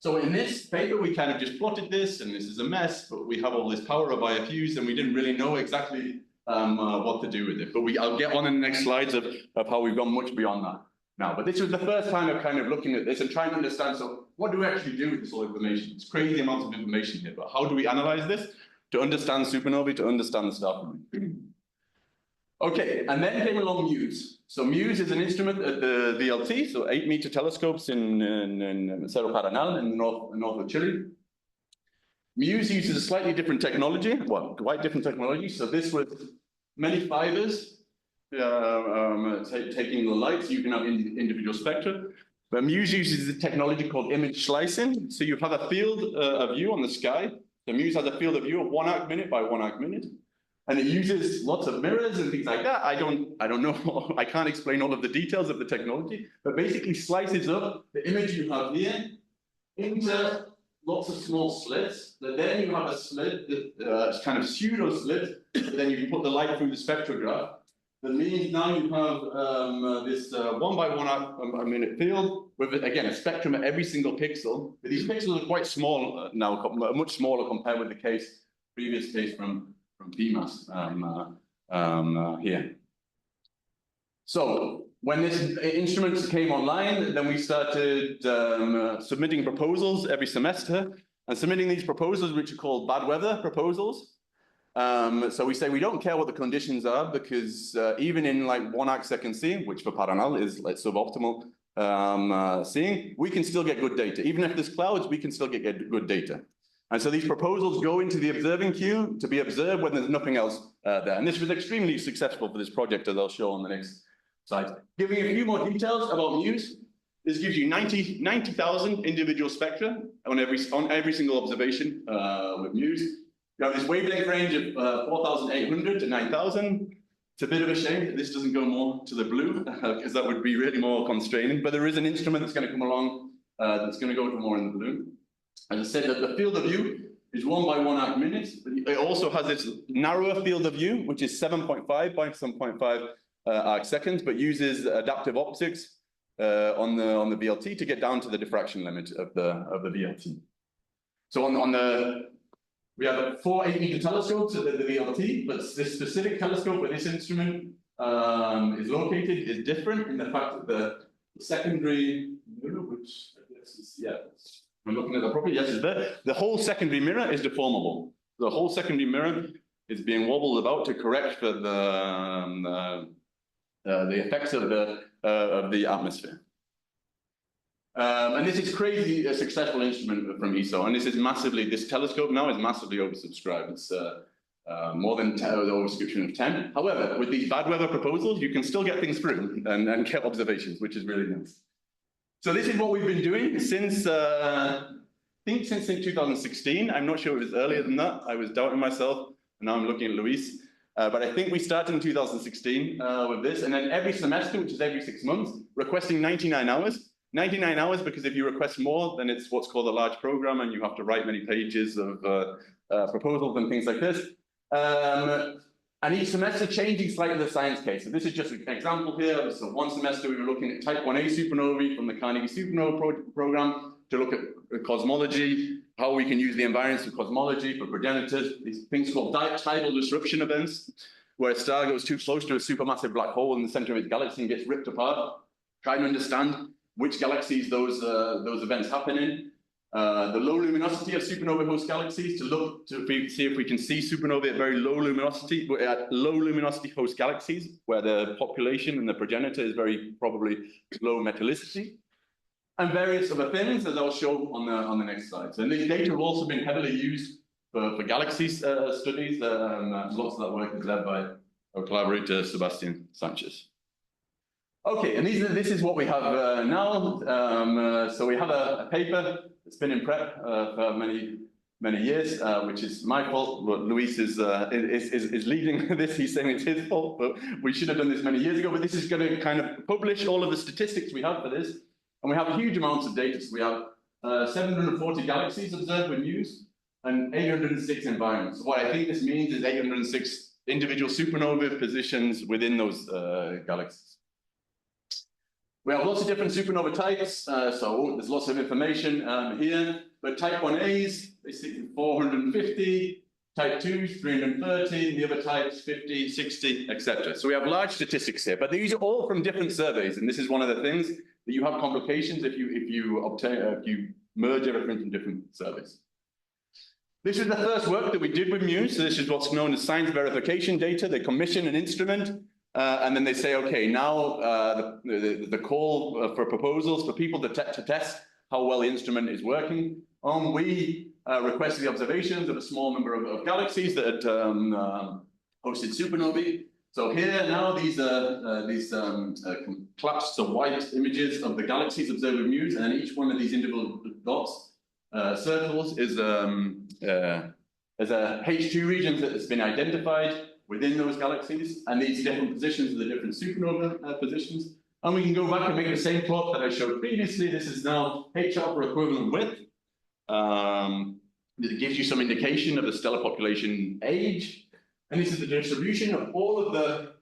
So in this paper, we kind of just plotted this, and this is a mess, but we have all this power of IFUs, and we didn't really know exactly what to do with it. But I'll get on in the next slides of how we've gone much beyond that now. But this was the first time of kind of looking at this and trying to understand, so what do we actually do with this whole information? It's crazy amounts of information here, but how do we analyze this to understand supernovae, to understand the star formation? Okay, and then came along MUSE. So MUSE is an instrument at the VLT, so 8-meter telescopes in Cerro Paranal in the north of Chile. MUSE uses a slightly different technology, well, quite different technology. So this was many fibers taking the light, so you can have individual spectra. But MUSE uses a technology called image slicing. So you have a field of view on the sky. So MUSE has a field of view of 1 arc minute by 1 arc minute. And it uses lots of mirrors and things like that. I don't know, I can't explain all of the details of the technology, but basically slices up the image you have here into lots of small slits. But then you have a slit that's kind of pseudo slit. Then you can put the light through the spectrograph. That means now you have this 1 by 1 arc minute field with, again, a spectrum at every single pixel. But these pixels are quite small now, much smaller compared with the previous case from PMAS here. So when this instrument came online, then we started submitting proposals every semester, and submitting these proposals, which are called bad weather proposals. So we say we don't care what the conditions are, because even in like 1 arcsecond seeing, which for Paranal is like suboptimal seeing, we can still get good data. Even if there's clouds, we can still get good data. And so these proposals go into the observing queue to be observed when there's nothing else there. And this was extremely successful for this project, as I'll show on the next slide. Giving a few more details about MUSE. This gives you 90,000 individual spectra on every single observation with MUSE. You have this wavelength range of 4,800 to 9,000. It's a bit of a shame that this doesn't go more to the blue, because that would be really more constraining. But there is an instrument that's going to come along that's going to go to more in the blue. As I said, that the field of view is 1 by 1 arc minute. It also has this narrower field of view, which is 7.5 by 7.5 arc seconds, but uses adaptive optics on the VLT to get down to the diffraction limit of the VLT. So we have 4 8-meter telescopes at the VLT, but this specific telescope where this instrument is located is different in the fact that the secondary mirror, which I guess is, yeah, I'm looking at that properly, yes, it's there. The whole secondary mirror is deformable. The whole secondary mirror is being wobbled about to correct for the effects of the atmosphere. And this is crazy a successful instrument from ESO, and this telescope now is massively oversubscribed. It's more than the oversubscription of 10. However, with these bad weather proposals, you can still get things through and get observations, which is really nice. So this is what we've been doing since, I think since 2016. I'm not sure it was earlier than that. I was doubting myself, and now I'm looking at Luis. But I think we started in 2016 with this, and then every semester, which is every 6 months, requesting 99 hours. 99 hours, because if you request more, then it's what's called a large program, and you have to write many pages of proposals and things like this. And each semester changing slightly the science case. So this is just an example here. So one semester we were looking at type 1a supernovae from the Carnegie Supernova program to look at cosmology, how we can use the environments of cosmology for progenitors, these things called tidal disruption events, where a star goes too close to a supermassive black hole in the center of its galaxy and gets ripped apart. Trying to understand which galaxies those events happen in. The low luminosity of supernova host galaxies to look to see if we can see supernovae at very low luminosity, host galaxies where the population and the progenitor is very probably low metallicity, and various other things, as I'll show on the next slide. So, and these data have also been heavily used for galaxy studies. Lots of that work is led by our collaborator Sebastian Sanchez. Okay, and this is what we have now. So we have a paper that's been in prep for many years, which is my fault. But Luis is leading this. He's saying it's his fault, but we should have done this many years ago. But this is going to kind of publish all of the statistics we have for this, and we have huge amounts of data. So we have 740 galaxies observed with MUSE and 806 environments. So what I think this means is 806 individual supernova positions within those galaxies. We have lots of different supernova types, so there's lots of information here. But type 1As, basically 450, type 2s, 330, the other types 50, 60, etc. So we have large statistics here, but these are all from different surveys, and this is one of the things that you have complications if you merge everything from different surveys. This is the first work that we did with MUSE. So this is what's known as science verification data. They commission an instrument. And then they say, okay, now the call for proposals for people to test how well the instrument is working. We requested the observations of a small number of galaxies that had hosted supernovae. So here now these collapsed to white images of the galaxies observed with MUSE, and then each one of these individual dots, circles, is a H2 region that has been identified within those galaxies, and these different positions are the different supernova positions. And we can go back and make the same plot that I showed previously. This is now HR for equivalent width. It gives you some indication of the stellar population age. And this is the distribution of all of the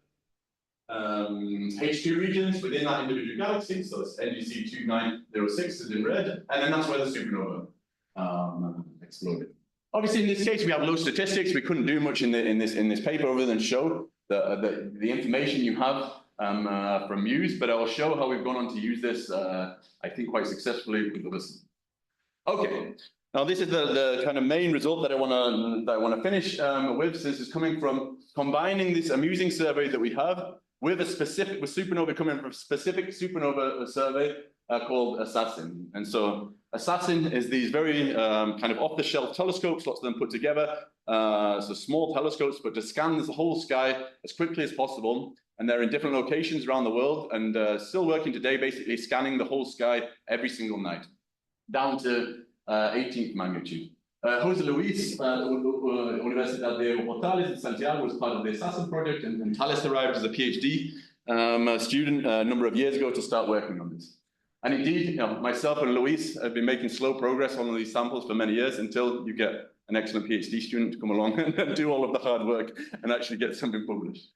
H2 regions within that individual galaxy. So it's NGC 2906 is in red, and then that's where the supernova exploded. Obviously, in this case, we have low statistics. We couldn't do much in this paper other than show the information you have from MUSE, but I will show how we've gone on to use this, I think, quite successfully with others. Okay, now this is the kind of main result that I want to finish with. So this is coming from combining this amusing survey that we have with supernova coming from a specific supernova survey called Assassin. And so Assassin is these very kind of off-the-shelf telescopes, lots of them put together. So small telescopes, but to scan the whole sky as quickly as possible. And they're in different locations around the world and still working today, basically scanning the whole sky every single night, down to 18th magnitude. Jose Luis, Universidad de Portales in Santiago, was part of the Assassin project, and Thales arrived as a PhD student a number of years ago to start working on this. And indeed, you know, myself and Luis have been making slow progress on these samples for many years until you get an excellent PhD student to come along and do all of the hard work and actually get something published.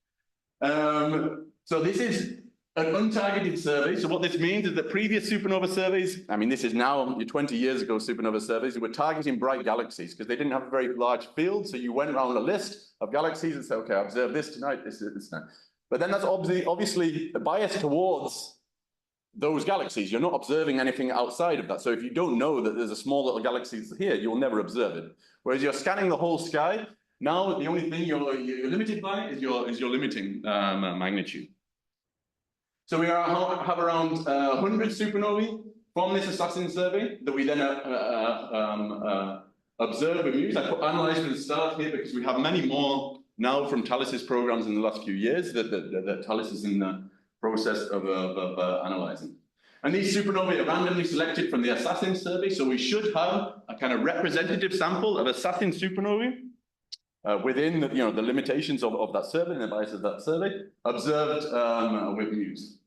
So this is an untargeted survey. So what this means is that previous supernova surveys, I mean, this is now 20 years ago supernova surveys, were targeting bright galaxies because they didn't have a very large field. So you went around a list of galaxies and said, okay, I observe this tonight, this tonight. But then that's obviously a bias towards those galaxies. You're not observing anything outside of that. So if you don't know that there's a small little galaxy here, you'll never observe it. Whereas you're scanning the whole sky, now the only thing you're limited by is your limiting magnitude. So we have around 100 supernovae from this Assassin survey that we then observe with MUSE. I put analyze at the start here because we have many more now from Thales's programs in the last few years that Thales is in the process of analyzing. And these supernovae are randomly selected from the Assassin survey, so we should have a kind of representative sample of Assassin supernovae within the limitations of that survey and the bias of that survey, observed with MUSE.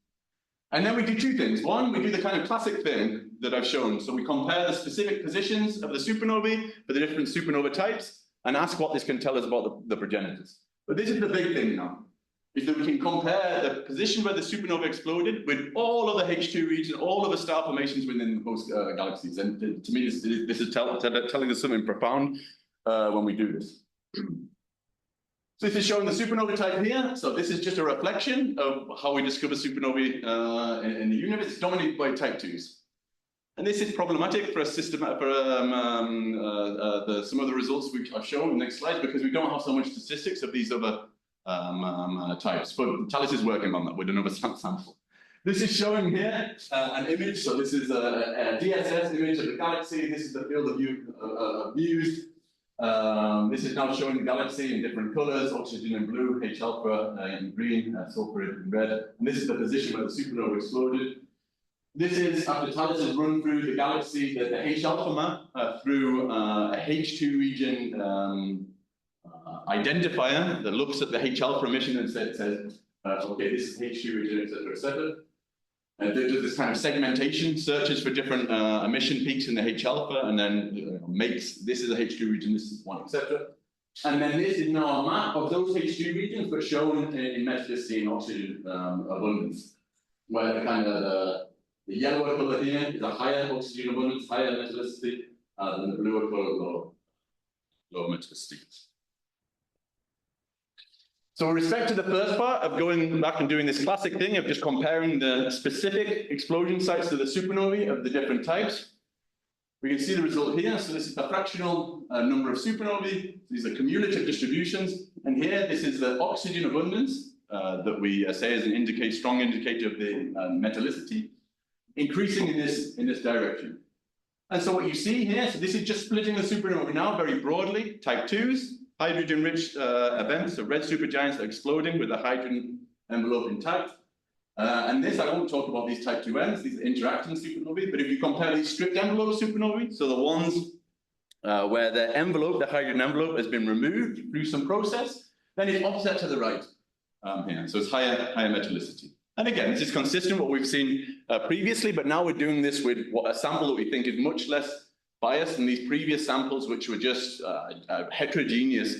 And then we do two things. One, we do the kind of classic thing that I've shown. So we compare the specific positions of the supernovae for the different supernova types and ask what this can tell us about the progenitors. But this is the big thing now, is that we can compare the position where the supernova exploded with all of the H2 region, all of the star formations within the host galaxies. And to me, this is telling us something profound when we do this. So this is showing the supernova type here. So this is just a reflection of how we discover supernovae in the universe. It's dominated by type 2s. And this is problematic for a system, some of the results I've shown in the next slide, because we don't have so much statistics of these other types. But Thales is working on that with another sample. This is showing here an image. So this is a DSS image of the galaxy. This is the field of view of MUSE. This is now showing the galaxy in different colors: oxygen in blue, H alpha in green, sulfur in red. And this is the position where the supernova exploded. This is after Thales has run through the galaxy, the H alpha map through a H2 region identifier that looks at the H alpha emission and says, okay, this is H2 region, etc., etc. And does this kind of segmentation, searches for different emission peaks in the H alpha, and then makes this is a H2 region, this is one, etc. And then this is now a map of those H2 regions, but shown in metallicity and oxygen abundance, where the kind of the yellower color here is a higher oxygen abundance, higher metallicity, than the bluer color, lower metallicity. So with respect to the first part of going back and doing this classic thing of just comparing the specific explosion sites to the supernovae of the different types, we can see the result here. So this is the fractional number of supernovae. These are cumulative distributions. And here, this is the oxygen abundance that we say is an strong indicator of the metallicity, increasing in this direction. And so what you see here, so this is just splitting the supernova now very broadly, type 2s, hydrogen-rich events, so red supergiants that are exploding with a hydrogen envelope intact. And this, I won't talk about these type 2Ns, these are interacting supernovae, but if you compare these stripped envelope supernovae, so the ones where the envelope, the hydrogen envelope, has been removed through some process, then it's offset to the right here. So it's higher metallicity. And again, this is consistent with what we've seen previously, but now we're doing this with a sample that we think is much less biased than these previous samples, which were just heterogeneous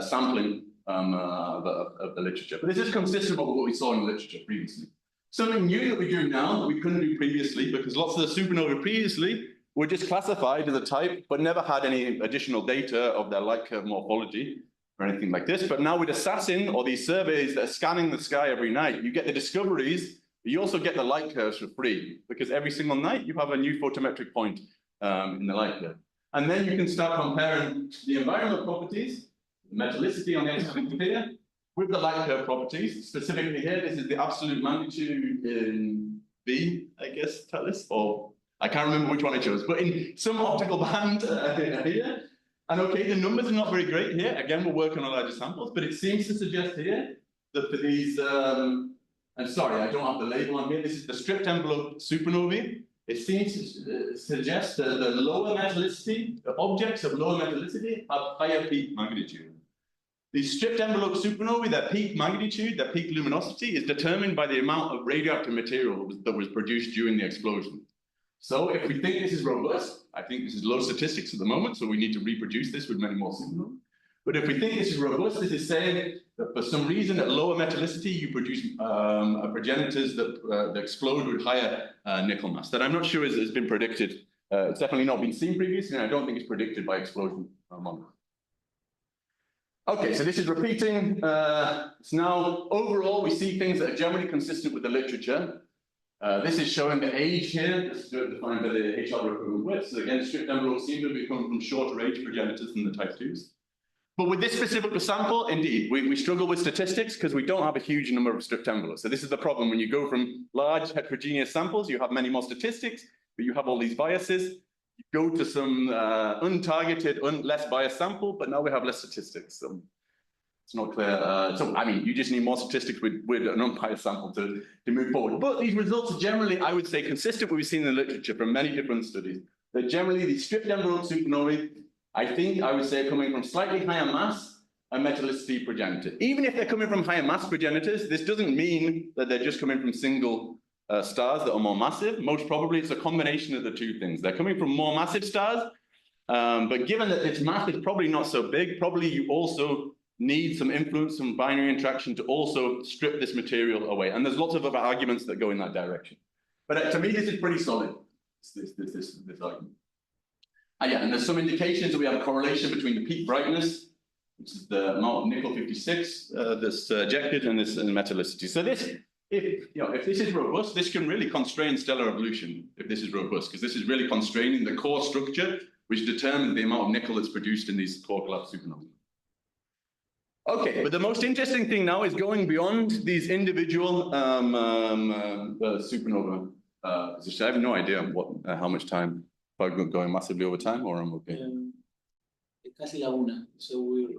sampling of the literature. But this is consistent with what we saw in the literature previously. Something new that we're doing now that we couldn't do previously, because lots of the supernovae previously were just classified as a type, but never had any additional data of their light curve morphology or anything like this. But now with Assassin or these surveys that are scanning the sky every night, you get the discoveries, but you also get the light curves for free, because every single night you have a new photometric point in the light curve. And then you can start comparing the environmental properties, the metallicity on the x-axis here, with the light curve properties. Specifically here, this is the absolute magnitude in B, I guess, Tallis, or I can't remember which one I chose, but in some optical band here. And okay, the numbers are not very great here. Again, we're working on larger samples, but it seems to suggest here that for these, I'm sorry, I don't have the label on here. This is the stripped envelope supernovae. It seems to suggest that the lower metallicity, the objects of lower metallicity have higher peak magnitude. These stripped envelope supernovae, their peak magnitude, their peak luminosity is determined by the amount of radioactive material that was produced during the explosion. So if we think this is robust, I think this is low statistics at the moment, so we need to reproduce this with many more supernovae. But if we think this is robust, this is saying that for some reason at lower metallicity, you produce progenitors that explode with higher nickel mass. That I'm not sure has been predicted. It's definitely not been seen previously, and I don't think it's predicted by explosion models. Okay, so this is repeating. So now, overall, we see things that are generally consistent with the literature. This is showing the age here. This is defined by the HII equivalent width. So again, stripped envelopes seem to be coming from shorter age progenitors than the type 2s. But with this specific sample, indeed, we struggle with statistics because we don't have a huge number of stripped envelopes. So this is the problem. When you go from large heterogeneous samples, you have many more statistics, but you have all these biases. You go to some untargeted, less biased sample, but now we have less statistics. So it's not clear. So, I mean, you just need more statistics with an unbiased sample to move forward. But these results are generally, I would say, consistent with what we've seen in the literature from many different studies. That generally, these stripped envelope supernovae, I would say, are coming from slightly higher mass and metallicity progenitor. Even if they're coming from higher mass progenitors, this doesn't mean that they're just coming from single stars that are more massive. Most probably, it's a combination of the two things. They're coming from more massive stars, but given that its mass is probably not so big, probably you also need some influence, some binary interaction to also strip this material away. And there's lots of other arguments that go in that direction. But to me, this is pretty solid, this argument. Yeah, and there's some indications that we have a correlation between the peak brightness, which is the amount of nickel 56 that's ejected, and this and metallicity. So this, if this is robust, this can really constrain stellar evolution, if this is robust, because this is really constraining the core structure, which determines the amount of nickel that's produced in these core collapse supernovae. Okay, but the most interesting thing now is going beyond these individual supernova positions. I have no idea how much time. If I'm going massively over time, or I'm okay? Casi la una, so we're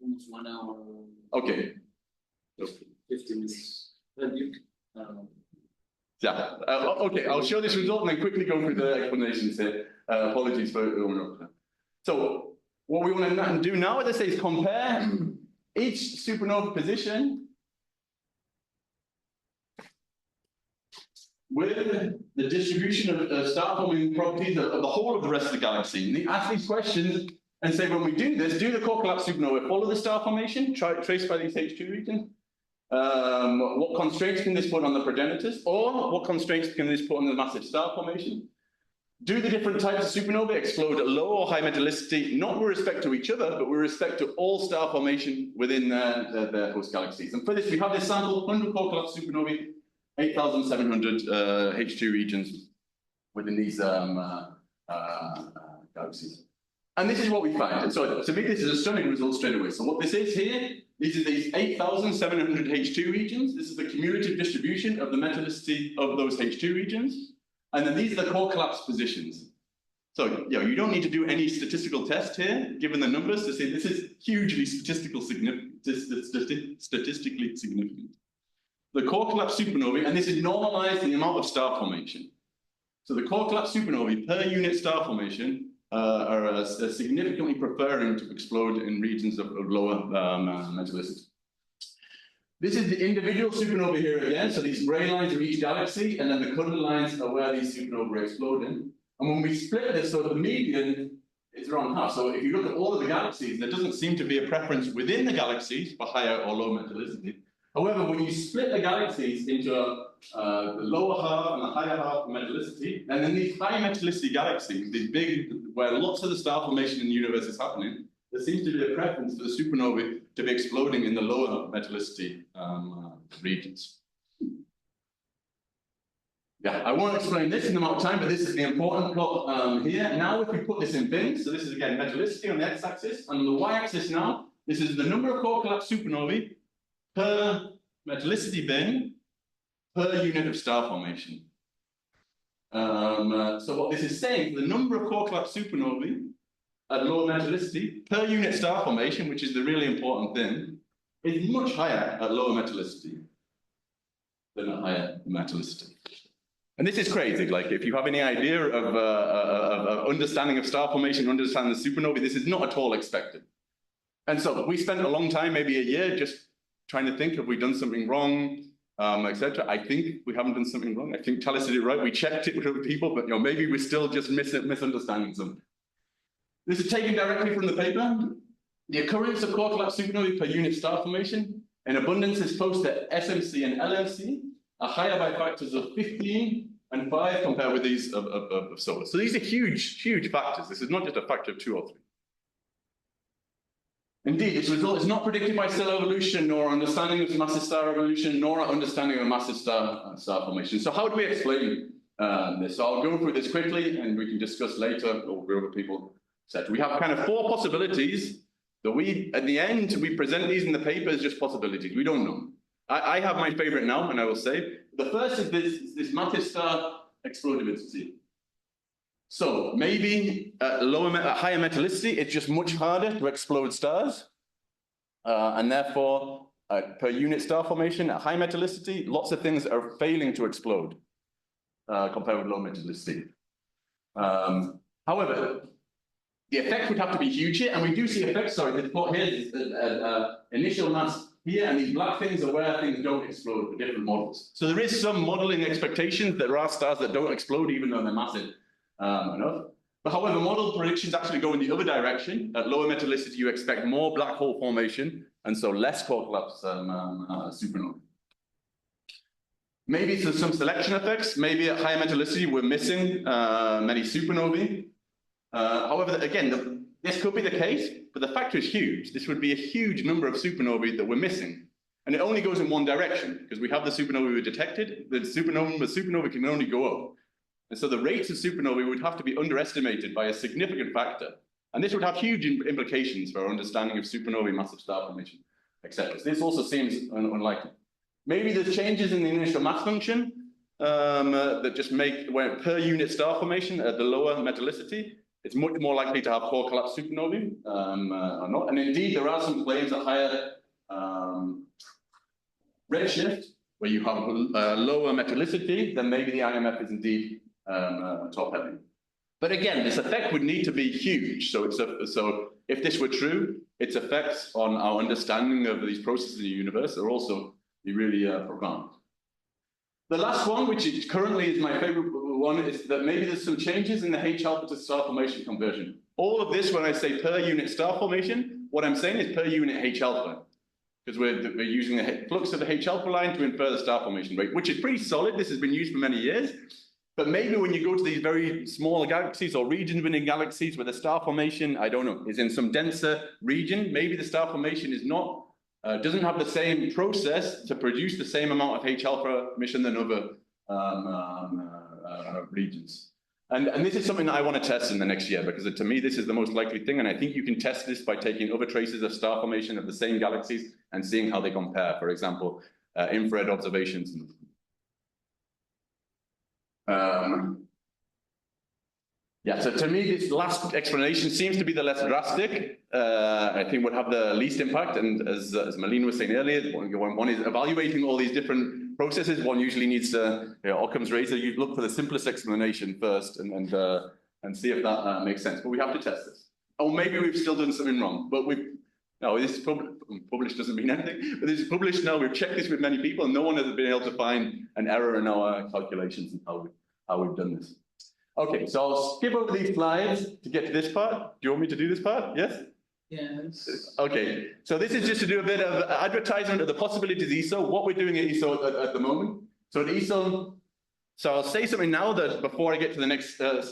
almost 1 hour. Okay. 50 minutes. Yeah. Okay, I'll show this result and then quickly go through the explanations here. Apologies for it. So what we want to do now, as I say, is compare each supernova position with the distribution of star-forming properties of the whole of the rest of the galaxy. And they ask these questions and say, when we do this, do the core collapse supernova follow the star formation, traced by these H2 regions? What constraints can this put on the progenitors? Or what constraints can this put on the massive star formation? Do the different types of supernovae explode at low or high metallicity, not with respect to each other, but with respect to all star formation within their host galaxies? And for this, we have this sample, 100 core collapse supernovae, 8,700 H2 regions within these galaxies. And this is what we find. And so to me, this is a stunning result straight away. So what this is here, these are these 8,700 H2 regions. This is the cumulative distribution of the metallicity of those H2 regions. And then these are the core collapse positions. So you don't need to do any statistical test here, given the numbers, to say this is hugely statistically significant. The core collapse supernovae, and this is normalized in the amount of star formation. So the core collapse supernovae per unit star formation are significantly preferring to explode in regions of lower metallicity. This is the individual supernova here again. So these gray lines are each galaxy, and then the colored lines are where these supernovae are exploding. And when we split this, so the median is around half. So if you look at all of the galaxies, there doesn't seem to be a preference within the galaxies for higher or low metallicity. However, when you split the galaxies into the lower half and the higher half of metallicity, and then these high metallicity galaxies, these big, where lots of the star formation in the universe is happening, there seems to be a preference for the supernovae to be exploding in the lower metallicity regions. Yeah, I won't explain this in the amount of time, but this is the important plot here. Now, if we put this in bins, so this is again metallicity on the x-axis, and on the y-axis now, this is the number of core collapsed supernovae per metallicity bin per unit of star formation. So what this is saying, the number of core collapsed supernovae at low metallicity per unit star formation, which is the really important thing, is much higher at lower metallicity than at higher metallicity. And this is crazy. Like, if you have any idea of understanding of star formation, understanding the supernovae, this is not at all expected. And so we spent a long time, maybe a year, just trying to think, have we done something wrong, etc. I think we haven't done something wrong. I think Talis did it right. We checked it with other people, but maybe we're still just misunderstanding something. This is taken directly from the paper. The occurrence of core collapsed supernovae per unit star formation in abundance is posed that SMC and LMC are higher by factors of 15 and 5 compared with these of solar. So these are huge, huge factors. This is not just a factor of 2 or 3. Indeed, this result is not predicted by cell evolution, nor understanding of massive star evolution, nor understanding of massive star formation. So how do we explain this? So I'll go through this quickly, and we can discuss later, or with other people, etc. We have kind of 4 possibilities that at the end, we present these in the paper as just possibilities. We don't know. I have my favorite now, and I will say, the first is this massive star explodivity. So maybe at higher metallicity, it's just much harder to explode stars. And therefore, per unit star formation, at high metallicity, lots of things are failing to explode compared with low metallicity. However, the effect would have to be huge here, and we do see effects. Sorry, the plot here is initial mass here, and these black things are where things don't explode for different models. So there is some modeling expectations that there are stars that don't explode even though they're massive enough. But however, model predictions actually go in the other direction. At lower metallicity, you expect more black hole formation, and so less core collapse supernovae. Maybe there's some selection effects. Maybe at higher metallicity, we're missing many supernovae. However, again, this could be the case, but the factor is huge. This would be a huge number of supernovae that we're missing. And it only goes in one direction, because we have the supernovae we detected. The supernovae can only go up. And so the rates of supernovae would have to be underestimated by a significant factor. And this would have huge implications for our understanding of supernovae, massive star formation, etc. So this also seems unlikely. Maybe there's changes in the initial mass function that just make, where per unit star formation at the lower metallicity, it's much more likely to have core collapsed supernovae or not. And indeed, there are some claims at higher redshift, where you have lower metallicity, then maybe the IMF is indeed top heavy. But again, this effect would need to be huge. So if this were true, its effects on our understanding of these processes in the universe are also really profound. The last one, which currently is my favorite one, is that maybe there's some changes in the H alpha to star formation conversion. All of this, when I say per unit star formation, what I'm saying is per unit H alpha, because we're using the flux of the H alpha line to infer the star formation rate, which is pretty solid. This has been used for many years. But maybe when you go to these very small galaxies or regions within galaxies where the star formation, I don't know, is in some denser region, maybe the star formation is not, doesn't have the same process to produce the same amount of H alpha emission than other regions. And this is something that I want to test in the next year, because to me, this is the most likely thing. And I think you can test this by taking other traces of star formation of the same galaxies and seeing how they compare. For example, infrared observations. Yeah, so to me, this last explanation seems to be the less drastic. I think would have the least impact. And as Malene was saying earlier, one is evaluating all these different processes. One usually needs to, Occam's razor, you look for the simplest explanation first and see if that makes sense. But we have to test this. Or maybe we've still done something wrong, but no, this is published doesn't mean anything, but this is published now. We've checked this with many people, and no one has been able to find an error in our calculations and how we've done this. Okay, so I'll skip over these slides to get to this part. Do you want me to do this part? Yes? Yes. Okay, so this is just to do a bit of advertisement of the possibilities of ESO, what we're doing at ESO at the moment. So at ESO, so I'll say something now that before I get to the next slide,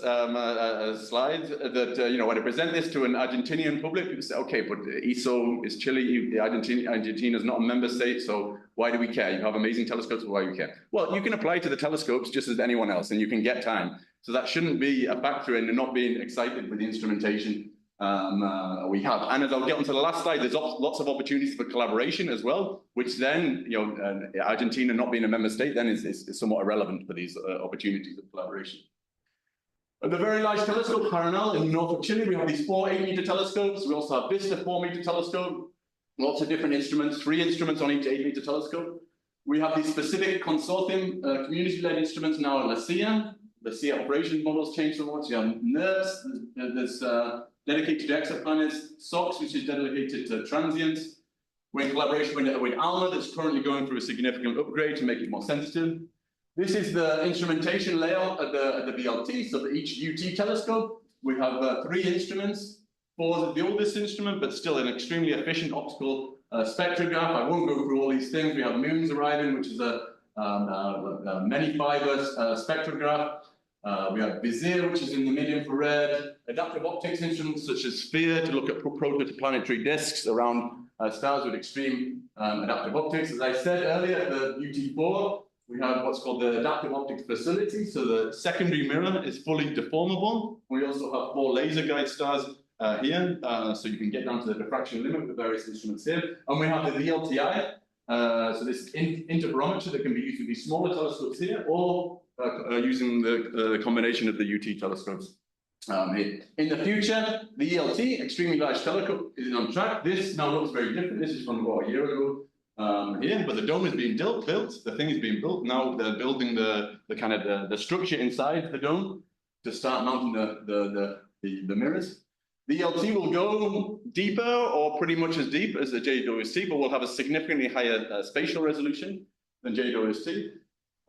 that, you know, when I present this to an Argentinian public, people say, okay, but ESO is Chile, Argentina is not a member state, so why do we care? You have amazing telescopes, why do we care? Well, you can apply to the telescopes just as anyone else, and you can get time. So that shouldn't be a factor in not being excited with the instrumentation we have. And as I'll get onto the last slide, there's lots of opportunities for collaboration as well, which then, you know, Argentina not being a member state then is somewhat irrelevant for these opportunities of collaboration. At the Very Large Telescope, Paranal, in north of Chile, we have these 4 8-meter telescopes. We also have Vista 4-meter telescope, lots of different instruments, 3 instruments on each 8-meter telescope. We have these specific consortium, community-led instruments now at LaCIA. The LaCIA operations models change somewhat. So you have NERS, there's dedicated to exoplanets, SOX, which is dedicated to transients. We're in collaboration with ALMA, that's currently going through a significant upgrade to make it more sensitive. This is the instrumentation layout at the VLT. So for each UT telescope, we have 3 instruments. 4 is the oldest instrument, but still an extremely efficient optical spectrograph. I won't go through all these things. We have MUSE arriving, which is a many fibers spectrograph. We have Vizier, which is in the mid-infrared, adaptive optics instruments such as Sphere to look at protoplanetary disks around stars with extreme adaptive optics. As I said earlier, at the UT4, we have what's called the adaptive optics facility. So the secondary mirror is fully deformable. We also have 4 laser guide stars here, so you can get down to the diffraction limit with various instruments here. And we have the VLTI, so this interferometer that can be used with these smaller telescopes here, or using the combination of the UT telescopes here. In the future, the ELT, Extremely Large Telescope, is on track. This now looks very different. This is from about a year ago here, but the dome is being built. The thing is being built. Now they're building the kind of the structure inside the dome to start mounting the mirrors. The ELT will go deeper or pretty much as deep as the JWST, but will have a significantly higher spatial resolution than JWST.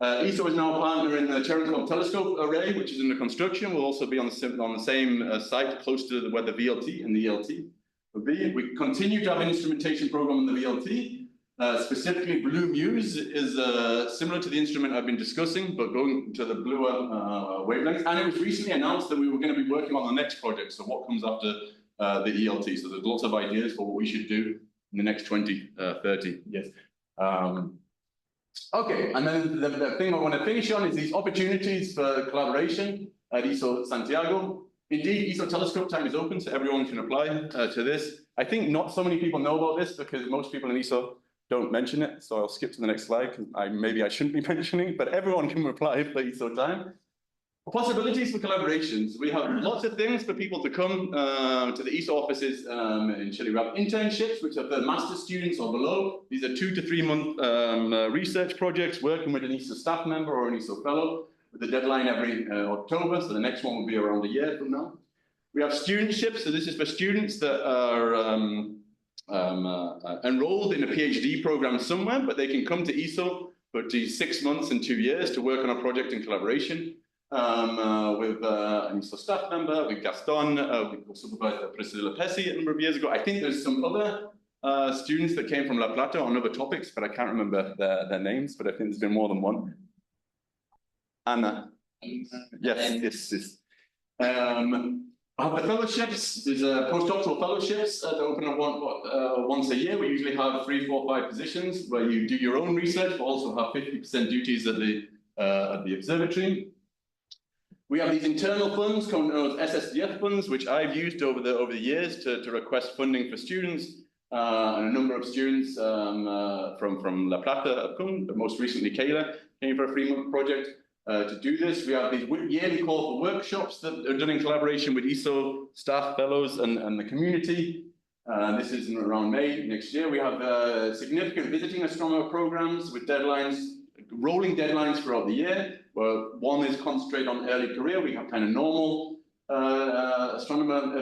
ESO is now a partner in the Cherenkov telescope array, which is under construction. We'll also be on the same site close to where the VLT and the ELT will be. We continue to have an instrumentation program in the VLT. Specifically, Blue MUSE is similar to the instrument I've been discussing, but going to the bluer wavelength. And it was recently announced that we were going to be working on the next project, so what comes after the ELT. So there's lots of ideas for what we should do in the next 20, 30 years. Okay, and then the thing I want to finish on is these opportunities for collaboration at ESO Santiago. Indeed, ESO telescope time is open, so everyone can apply to this. I think not so many people know about this because most people in ESO don't mention it, so I'll skip to the next slide because maybe I shouldn't be mentioning it, but everyone can apply for ESO time. Possibilities for collaborations. We have lots of things for people to come to the ESO offices in Chile. We have internships, which are for master's students or below. These are 2 to 3 month research projects, working with an ESO staff member or an ESO fellow, with a deadline every October, so the next one will be around a year from now. We have studentships, so this is for students that are enrolled in a PhD program somewhere, but they can come to ESO for 6 months and 2 years to work on a project in collaboration. With an ESO staff member, with Gaston, we supervised Priscilla Pesci a number of years ago. I think there's some other students that came from La Plata on other topics, but I can't remember their names, but I think there's been more than one. Anna. Yes. I have the fellowships. There's postdoctoral fellowships that open up once a year. We usually have 3, 4, 5 positions where you do your own research, but also have 50% duties at the observatory. We have these internal funds, known as SSDF funds, which I've used over the years to request funding for students. And a number of students from La Plata have come, but most recently Kayla came for a 3-month project to do this. We have these yearly call for workshops that are done in collaboration with ESO staff, fellows, and the community. This is around May next year. We have significant visiting astronomer programs with deadlines, rolling deadlines throughout the year. Well, one is concentrated on early career. We have kind of normal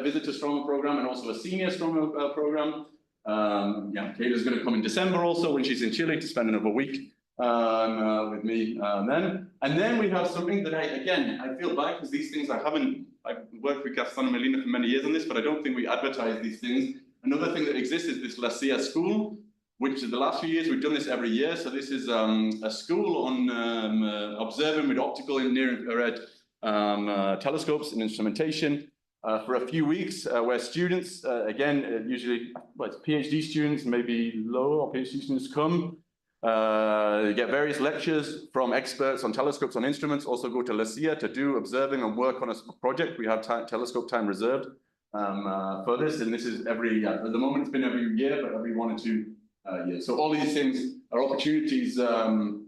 visit astronomer program, and also a senior astronomer program. Kayla's going to come in December also when she's in Chile to spend another week with me then. And then we have something that I feel bad because these things I've worked with Gaston and Melina for many years on this, but I don't think we advertise these things. Another thing that exists is this LaCIA school, which in the last few years, we've done this every year. So this is a school on observing with optical and near-infrared telescopes and instrumentation for a few weeks, where students, usually it's PhD students, maybe lower or PhD students come, get various lectures from experts on telescopes, on instruments, also go to LaCIA to do observing and work on a project. We have telescope time reserved for this, and this is at the moment it's been every year, but every 1 or 2 years. So all these things are opportunities to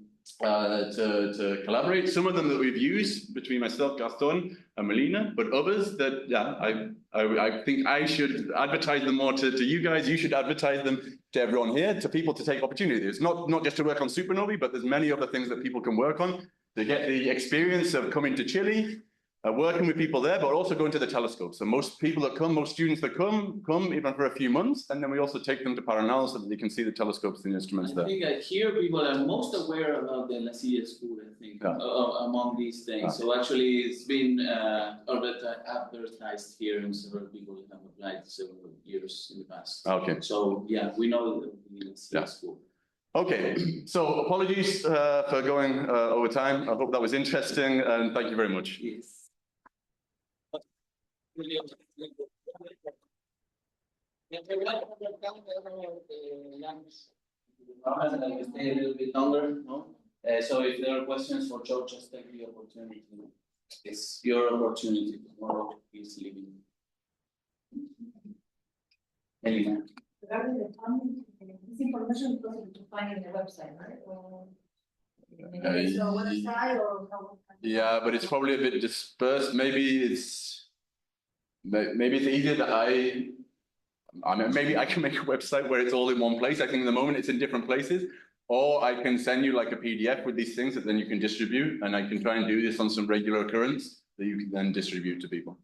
collaborate. Some of them that we've used between myself, Gaston, and Melina, but others that I think I should advertise them more to you guys. You should advertise them to everyone here, to people to take opportunity. It's not just to work on supernovae, but there's many other things that people can work on to get the experience of coming to Chile, working with people there, but also going to the telescope. So most students that come even for a few months, and then we also take them to Paranal so that they can see the telescopes and the instruments there. I think here people are most aware about the LaCIA school, I think, among these things. So actually it's been advertised here, and several people have applied several years in the past. Okay. So yeah, we know the LaCIA school. Okay, so apologies for going over time. I hope that was interesting, and thank you very much. Yes. Stay a little bit longer, no? So if there are questions for George, just take the opportunity. It's your opportunity. Tomorrow is leaving. Elena. Regarding the funding, this information is possible to find in the website, right? Or maybe so website or how? Yeah, but it's probably a bit dispersed. Maybe it's easier that maybe I can make a website where it's all in one place. I think at the moment it's in different places, or I can send you like a PDF with these things that then you can distribute, and I can try and do this on some regular occurrence that you can then distribute to people.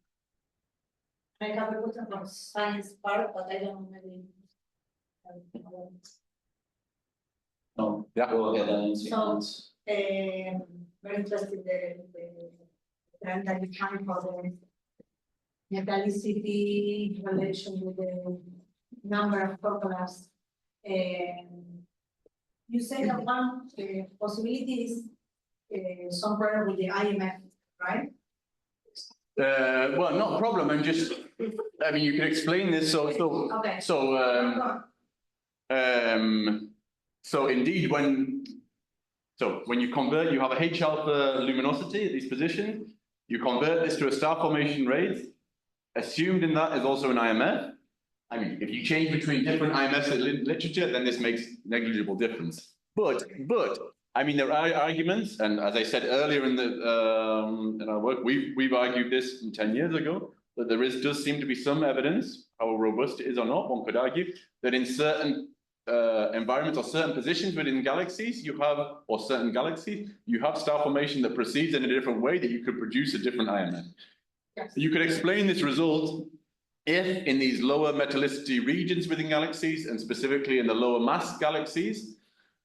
I have a question from science part, but I don't maybe. No. Yeah. Go ahead. So, very interested the trend that you find for the metallicity relation with the number of formulas. You say that one possibility is some problem with the IMF, right? Well, not a problem. I mean, you can explain this. Okay. So indeed, when you convert, you have a H alpha luminosity at these positions. You convert this to a star formation rate. Assumed in that is also an IMF. I mean, if you change between different IMFs in literature, then this makes negligible difference. But I mean, there are arguments, and as I said earlier in our work, we've argued this from 10 years ago, that does seem to be some evidence, how robust it is or not, one could argue, that in certain environments or certain positions within galaxies, or certain galaxies, you have star formation that proceeds in a different way that you could produce a different IMF. Yes. You could explain this result if in these lower metallicity regions within galaxies, and specifically in the lower mass galaxies,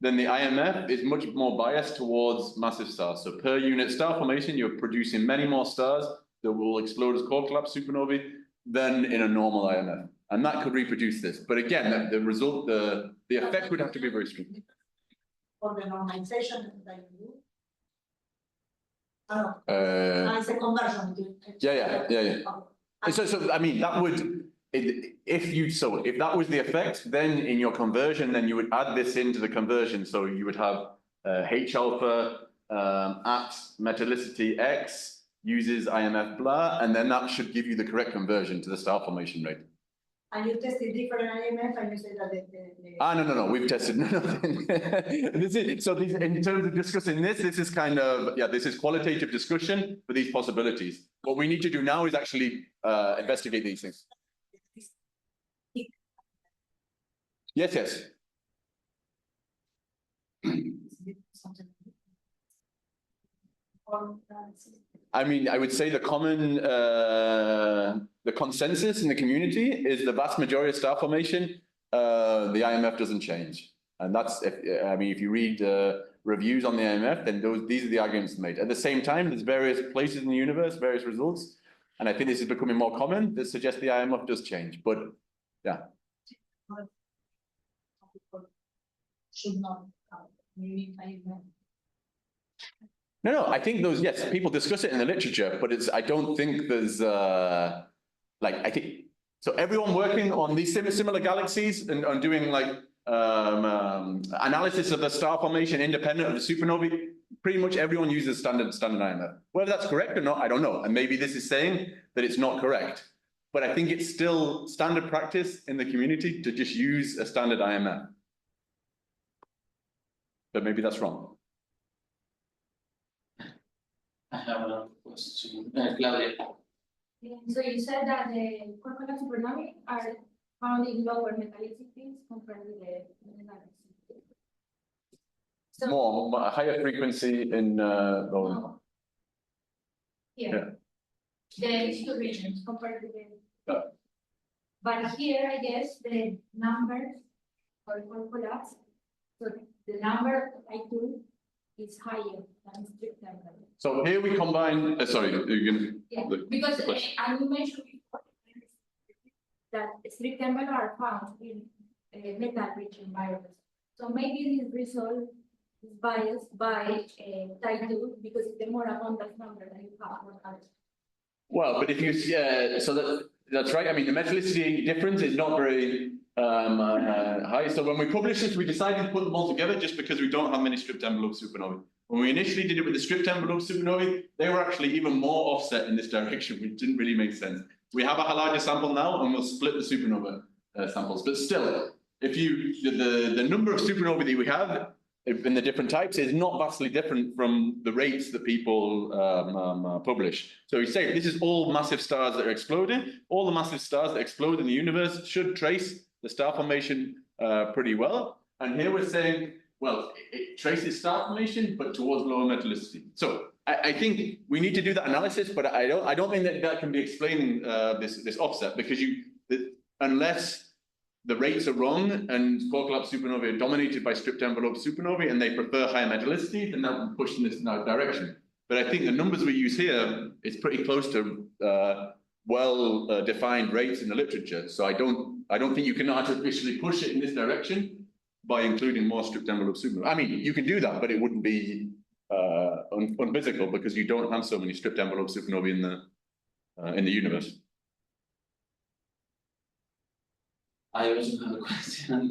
then the IMF is much more biased towards massive stars. So per unit star formation, you're producing many more stars that will explode as core collapse supernovae than in a normal IMF. And that could reproduce this. But again, the result, the effect would have to be very strong. For the normalization that you do? It's a conversion. Yeah. So I mean, that would, if that was the effect, then in your conversion, then you would add this into the conversion. So you would have H alpha at metallicity X uses IMF blah, and then that should give you the correct conversion to the star formation rate. And you tested different IMF, and you say that No, we've tested nothing. In terms of discussing this is kind of, this is qualitative discussion for these possibilities. What we need to do now is actually investigate these things. Yes. I mean, I would say the common, the consensus in the community is the vast majority of star formation, the IMF doesn't change. And that's, if you read reviews on the IMF, then these are the arguments made. At the same time, there's various places in the universe, various results, and I think this is becoming more common that suggest the IMF does change. But yeah. Should not maybe No, I think those, yes, people discuss it in the literature, but I don't think there's, I think, so everyone working on these similar galaxies and on doing like analysis of the star formation independent of the supernovae, pretty much everyone uses standard IMF. Whether that's correct or not, I don't know. And maybe this is saying that it's not correct. But I think it's still standard practice in the community to just use a standard IMF. But maybe that's wrong. I have another question. Claudia. So you said that the corpuscular supernovae are found in lower metallicities compared with the galaxies. So More higher frequency in lower. here, the two regions compared with the. Yeah. But here, I guess the numbers for collapse. So the number I2 is higher than strict temporal. So here we combine, sorry, you can. Yeah, because and you mentioned before that strict temporal are found in metal-rich environments. So maybe this result is biased by type 2 because it's the more abundant number that you have on others. Well, but if you, so that's right. I mean, the metallicity difference is not very high. So when we published this, we decided to put them all together just because we don't have many stripped envelope supernovae. When we initially did it with the stripped envelope supernovae, they were actually even more offset in this direction, which didn't really make sense. We have a larger sample now, and we'll split the supernova samples. But still, if you the number of supernovae that we have in the different types is not vastly different from the rates that people publish. So we say this is all massive stars that are exploding. All the massive stars that explode in the universe should trace the star formation pretty well. And here we're saying, well, it traces star formation, but towards lower metallicity. So I think we need to do that analysis, but I don't think that can be explaining this offset, because unless the rates are wrong and quark-collapse supernovae are dominated by stripped envelope supernovae and they prefer higher metallicity, then that will push in this direction. But I think the numbers we use here is pretty close to well-defined rates in the literature. So I don't think you can artificially push it in this direction by including more stripped envelope supernovae. I mean, you can do that, but it wouldn't be unphysical because you don't have so many stripped envelope supernovae in the universe. I also have a question.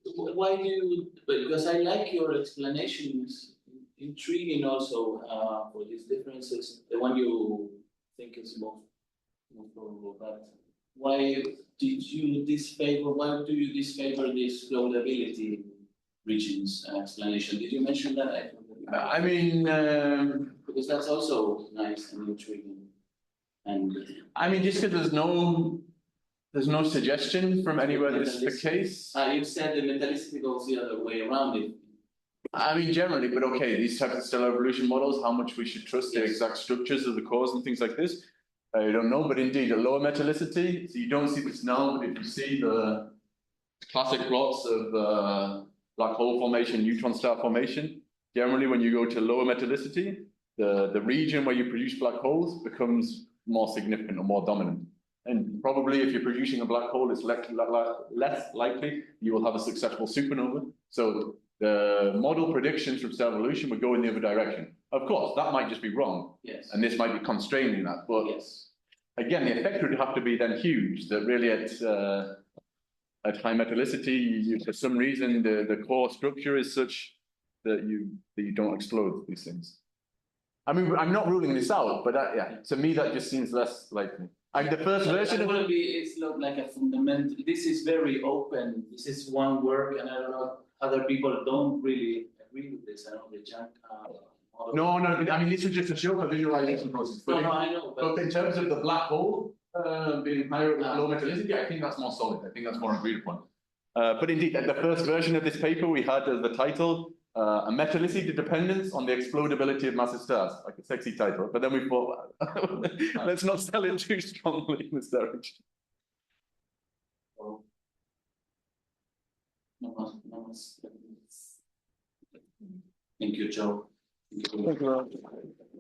Why do you, because I like your explanations, intriguing also for these differences, the one you think is most probable, but why do you disfavor this floatability regions explanation? Did you mention that? I mean, because that's also nice and intriguing. And I mean, just because there's no suggestion from anywhere that this is the case. You said the metallicity goes the other way around it. I mean, generally, but okay, these types of stellar evolution models, how much we should trust the exact structures of the cores and things like this, I don't know. But indeed, a lower metallicity, so you don't see this now, but if you see the classic plots of black hole formation, neutron star formation, generally when you go to lower metallicity, the region where you produce black holes becomes more significant or more dominant. And probably if you're producing a black hole, it's less likely you will have a successful supernova. So the model predictions from stellar evolution would go in the other direction. Of course, that might just be wrong. Yes. And this might be constraining that. But yes, again, the effect would have to be then huge, that really at high metallicity, for some reason, the core structure is such that you don't explode these things. I mean, I'm not ruling this out, but yeah, to me, that just seems less likely. And the first version of it, it's not like a fundamental. This is very open. This is one work, and I don't know, other people don't really agree with this. I know the junk model. No, I mean, this is just a show for visualization process. But No, I know. But in terms of the black hole being higher low metallicity, I think that's more solid. I think that's more agreed upon. But indeed, the first version of this paper, we had as the title, a metallicity dependence on the explodability of massive stars, like a sexy title. But then we thought, let's not sell it too strongly in this direction. Thank you, Joe. Thank you.